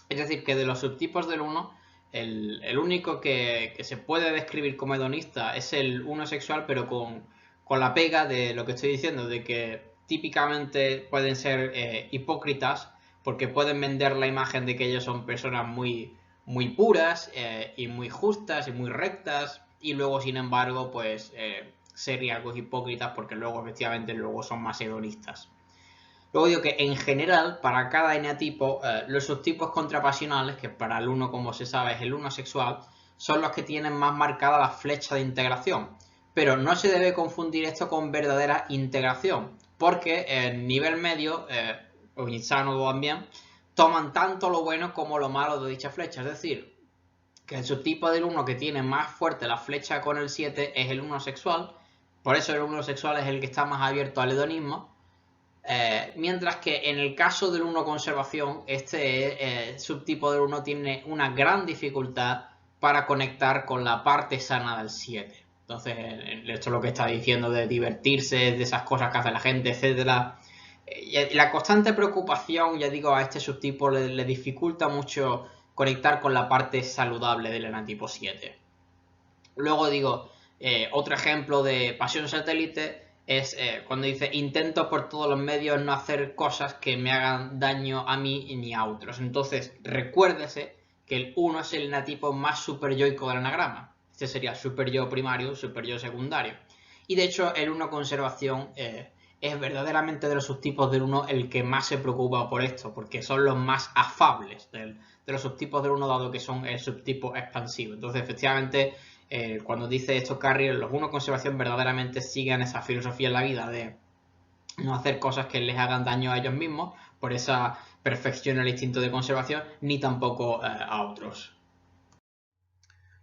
Es decir, que de los subtipos del 1, el único que se puede describir como hedonista es el 1 sexual, pero con la pega de lo que estoy diciendo, de que típicamente pueden ser hipócritas, porque pueden vender la imagen de que ellos son personas muy puras y muy justas y muy rectas, y luego sin embargo pues ser algo hipócritas porque luego efectivamente luego son más hedonistas. Luego digo que en general para cada eneatipo los subtipos contrapasionales, que para el 1 como se sabe es el 1 sexual, son los que tienen más marcada la flecha de integración, pero no se debe confundir esto con verdadera integración, porque el nivel medio o insano también toman tanto lo bueno como lo malo de dicha flecha. Es decir, que el subtipo del 1 que tiene más fuerte la flecha con el 7 es el 1 sexual. Por eso el 1 sexual es el que está más abierto al hedonismo. Mientras que en el caso del 1 conservación, este subtipo del 1 tiene una gran dificultad para conectar con la parte sana del 7. Entonces, esto es lo que está diciendo de divertirse, de esas cosas que hace la gente, etc. La constante preocupación, ya digo, a este subtipo le dificulta mucho conectar con la parte saludable del enatipo 7. Luego digo, otro ejemplo de pasión satélite es cuando dice intento por todos los medios no hacer cosas que me hagan daño a mí ni a otros. Entonces, recuérdese que el 1 es el enatipo más superyoico del anagrama. Este sería super yo primario, super yo secundario. Y de hecho, el 1 conservación es verdaderamente de los subtipos del 1 el que más se preocupa por esto, porque son los más afables de los subtipos del 1, dado que son el subtipo expansivo. Entonces, efectivamente, cuando dice esto Carrier, los 1 conservación verdaderamente siguen esa filosofía en la vida de no hacer cosas que les hagan daño a ellos mismos, por esa perfección el instinto de conservación, ni tampoco a otros.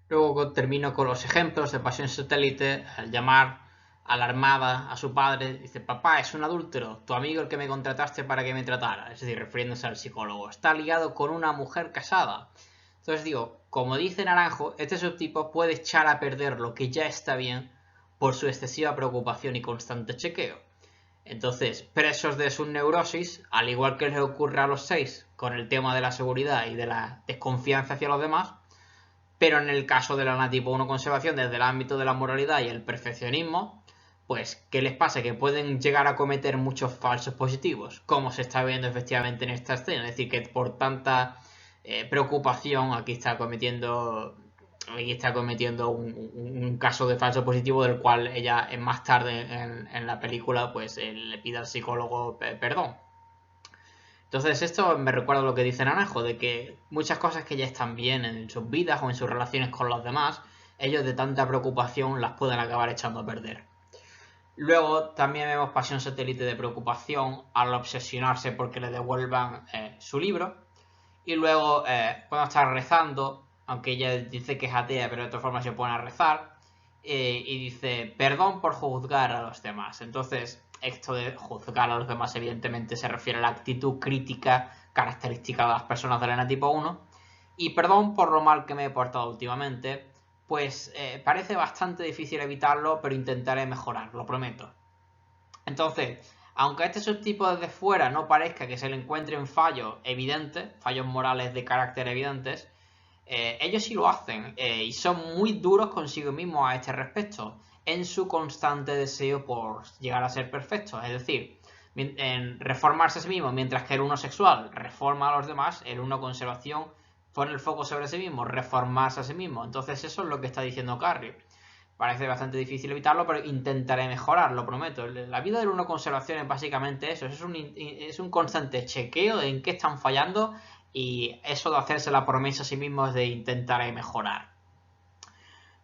Luego termino con los ejemplos de pasión satélite. Al llamar a la armada a su padre, dice: papá, es un adúltero, tu amigo el que me contrataste para que me tratara. Es decir, refiriéndose al psicólogo. Está ligado con una mujer casada. Entonces digo, como dice Naranjo, este subtipo puede echar a perder lo que ya está bien por su excesiva preocupación y constante chequeo. Entonces, presos de su neurosis, al igual que les ocurre a los 6 con el tema de la seguridad y de la desconfianza hacia los demás, pero en el caso de la Natipo 1 conservación desde el ámbito de la moralidad y el perfeccionismo, pues, ¿qué les pasa? Que pueden llegar a cometer muchos falsos positivos, como se está viendo efectivamente en esta escena. Es decir, que por tanta preocupación aquí está cometiendo un caso de falso positivo, del cual ella más tarde en la película pues le pide al psicólogo perdón. Entonces esto me recuerda a lo que dice Naranjo, de que muchas cosas que ya están bien en sus vidas o en sus relaciones con los demás, ellos de tanta preocupación las pueden acabar echando a perder. Luego también vemos pasión satélite de preocupación al obsesionarse porque le devuelvan su libro. Y luego cuando está rezando, aunque ella dice que es atea, pero de todas formas se pone a rezar, y dice perdón por juzgar a los demás. Entonces, esto de juzgar a los demás evidentemente se refiere a la actitud crítica característica de las personas del enatipo 1. Y perdón por lo mal que me he portado últimamente, pues parece bastante difícil evitarlo, pero intentaré mejorar, lo prometo. Entonces, aunque a este subtipo desde fuera no parezca que se le encuentren fallos evidentes, fallos morales de carácter evidentes, ellos sí lo hacen y son muy duros consigo mismos a este respecto, en su constante deseo por llegar a ser perfectos. Es decir, en reformarse a sí mismo, mientras que el uno sexual reforma a los demás, el uno conservación pone el foco sobre sí mismo, reformarse a sí mismo. Entonces eso es lo que está diciendo Carrier. Parece bastante difícil evitarlo, pero intentaré mejorar, lo prometo. La vida del uno conservación es básicamente eso, es un constante chequeo de en qué están fallando, y eso de hacerse la promesa a sí mismo es de intentaré mejorar.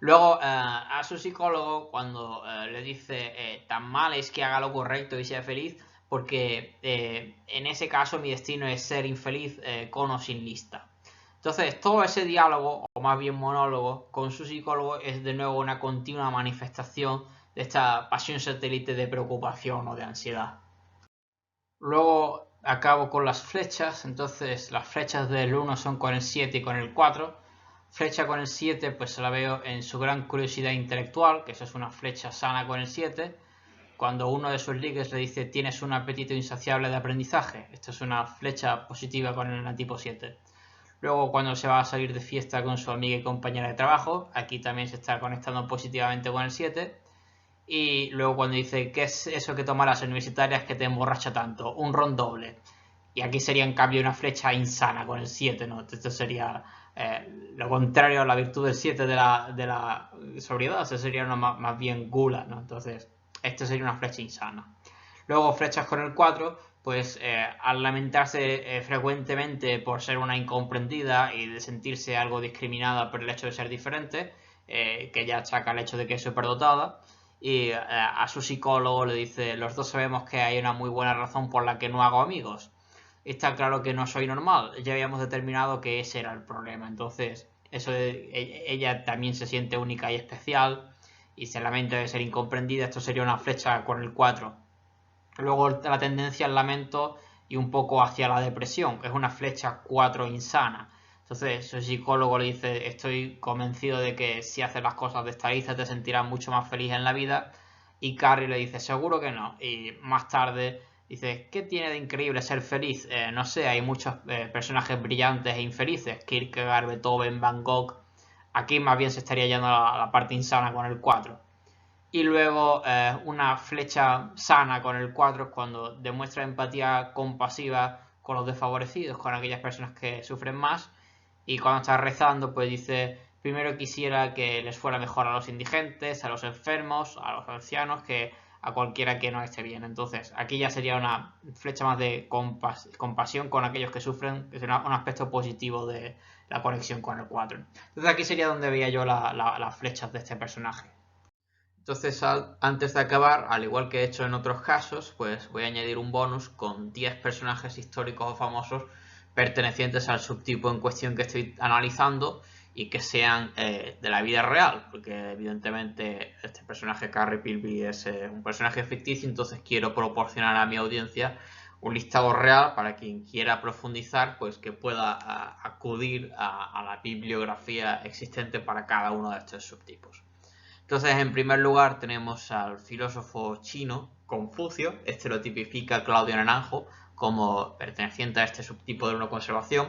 Luego a su psicólogo, cuando le dice tan mal es que haga lo correcto y sea feliz, porque en ese caso mi destino es ser infeliz con o sin lista. Entonces, todo ese diálogo, o más bien monólogo, con su psicólogo es de nuevo una continua manifestación de esta pasión satélite de preocupación o de ansiedad. Luego acabo con las flechas. Entonces, las flechas del 1 son con el 7 y con el 4. Flecha con el 7, pues se la veo en su gran curiosidad intelectual, que eso es una flecha sana con el 7. Cuando uno de sus ligues le dice tienes un apetito insaciable de aprendizaje, esto es una flecha positiva con el enatipo 7. Luego cuando se va a salir de fiesta con su amiga y compañera de trabajo, aquí también se está conectando positivamente con el 7. Y luego cuando dice ¿qué es eso que toman las universitarias que te emborracha tanto? Un ron doble. Y aquí sería en cambio una flecha insana con el 7, ¿no? Esto sería lo contrario a la virtud del 7 de la sobriedad. Eso sería una más bien gula, ¿no? Entonces, esto sería una flecha insana. Luego flechas con el 4, pues al lamentarse frecuentemente por ser una incomprendida y de sentirse algo discriminada por el hecho de ser diferente, que ya achaca el hecho de que es superdotada, y a su psicólogo le dice los dos sabemos que hay una muy buena razón por la que no hago amigos. Está claro que no soy normal, ya habíamos determinado que ese era el problema. Entonces ella también se siente única y especial y se lamenta de ser incomprendida. Esto sería una flecha con el 4. Luego la tendencia al lamento y un poco hacia la depresión, que es una flecha 4 insana. Entonces su psicólogo le dice estoy convencido de que si haces las cosas de esta lista te sentirás mucho más feliz en la vida. Y Carrie le dice seguro que no. Y más tarde dice ¿qué tiene de increíble ser feliz? No sé, hay muchos personajes brillantes e infelices, Kierkegaard, Beethoven, Van Gogh, Aquí más bien se estaría yendo a la parte insana con el 4. Y luego una flecha sana con el 4 cuando demuestra empatía compasiva con los desfavorecidos, con aquellas personas que sufren más. Y cuando está rezando, pues dice, primero quisiera que les fuera mejor a los indigentes, a los enfermos, a los ancianos, que a cualquiera que no esté bien. Entonces, aquí ya sería una flecha más de compasión con aquellos que sufren, que es un aspecto positivo de la conexión con el 4. Entonces, aquí sería donde veía yo las flechas de este personaje. Entonces, antes de acabar, al igual que he hecho en otros casos, pues voy a añadir un bonus con 10 personajes históricos o famosos pertenecientes al subtipo en cuestión que estoy analizando y que sean de la vida real, porque evidentemente este personaje Carrie Pilby es un personaje ficticio, entonces quiero proporcionar a mi audiencia un listado real para quien quiera profundizar, pues que pueda acudir a la bibliografía existente para cada uno de estos subtipos. Entonces, en primer lugar tenemos al filósofo chino Confucio. Este lo tipifica Claudio Naranjo como perteneciente a este subtipo de una conservación.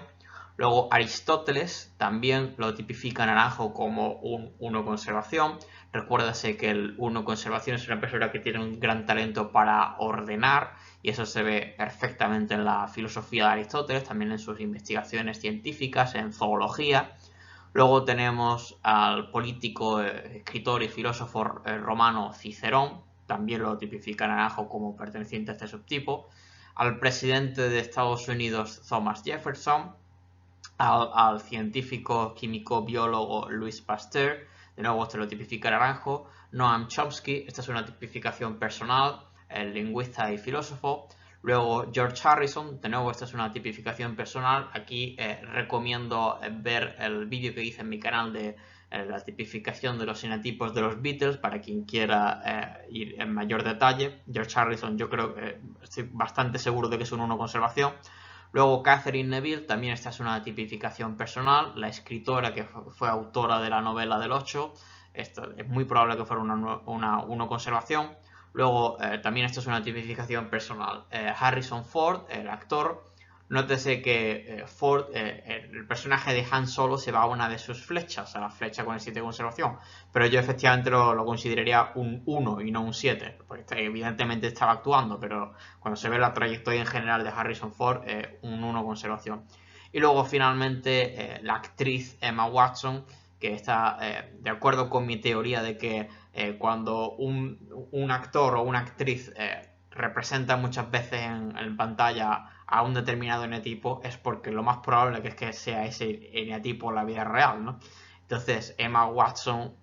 Luego Aristóteles también lo tipifica Naranjo como un uno conservación. Recuérdase que el uno conservación es una persona que tiene un gran talento para ordenar y eso se ve perfectamente en la filosofía de Aristóteles, también en sus investigaciones científicas, en zoología. Luego tenemos al político, escritor y filósofo romano Cicerón, también lo tipifica Naranjo como perteneciente a este subtipo, al presidente de Estados Unidos Thomas Jefferson, al científico químico biólogo Louis Pasteur, de nuevo este lo tipifica Naranjo, Noam Chomsky, esta es una tipificación personal, el lingüista y filósofo. Luego George Harrison, de nuevo esta es una tipificación personal. Aquí recomiendo ver el vídeo que hice en mi canal de la tipificación de los enotipos de los Beatles para quien quiera ir en mayor detalle. George Harrison yo creo que estoy bastante seguro de que es un 1 conservación. Luego Catherine Neville, también esta es una tipificación personal, la escritora que fue autora de la novela del 8, esto es muy probable que fuera una 1 conservación. Luego, también esto es una tipificación personal. Harrison Ford, el actor, nótese que Ford, el personaje de Han Solo, se va a una de sus flechas, a la flecha con el 7 de conservación. Pero yo efectivamente lo consideraría un 1 y no un 7, porque evidentemente estaba actuando, pero cuando se ve la trayectoria en general de Harrison Ford, un 1 conservación. Y luego finalmente la actriz Emma Watson, que está de acuerdo con mi teoría de que cuando un actor o una actriz representa muchas veces en pantalla a un determinado eneatipo, es porque lo más probable que es que sea ese eneatipo en la vida real, ¿no? Entonces Emma Watson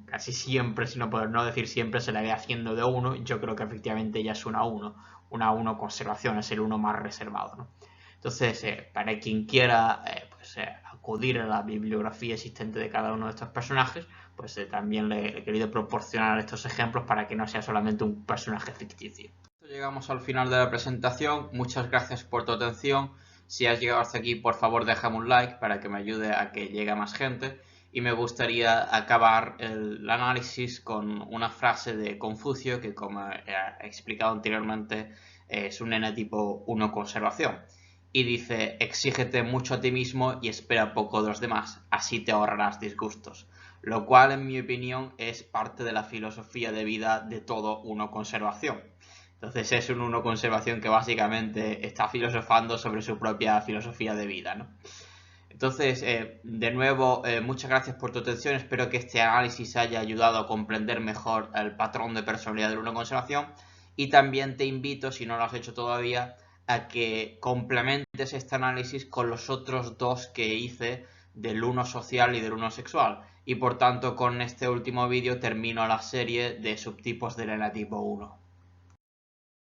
casi siempre, si no poder no decir siempre, se la ve haciendo de 1. Yo creo que efectivamente ella es una 1 conservación, es el 1 más reservado, ¿no? Entonces, para quien quiera acudir a la bibliografía existente de cada uno de estos personajes, pues también le he querido proporcionar estos ejemplos para que no sea solamente un personaje ficticio. Llegamos al final de la presentación. Muchas gracias por tu atención. Si has llegado hasta aquí, por favor déjame un like para que me ayude a que llegue a más gente. Y me gustaría acabar el análisis con una frase de Confucio que, como he explicado anteriormente, es un enetipo 1 conservación. Y dice, exígete mucho a ti mismo y espera poco de los demás, así te ahorrarás disgustos. Lo cual, en mi opinión, es parte de la filosofía de vida de todo 1 conservación. Entonces es un 1 conservación que básicamente está filosofando sobre su propia filosofía de vida, ¿no? Entonces, de nuevo, muchas gracias por tu atención. Espero que este análisis haya ayudado a comprender mejor el patrón de personalidad del 1 conservación. Y también te invito, si no lo has hecho todavía, a que complementes este análisis con los otros 2 que hice del 1 social y del 1 sexual. Y por tanto, con este último vídeo termino la serie de subtipos del enetipo 1.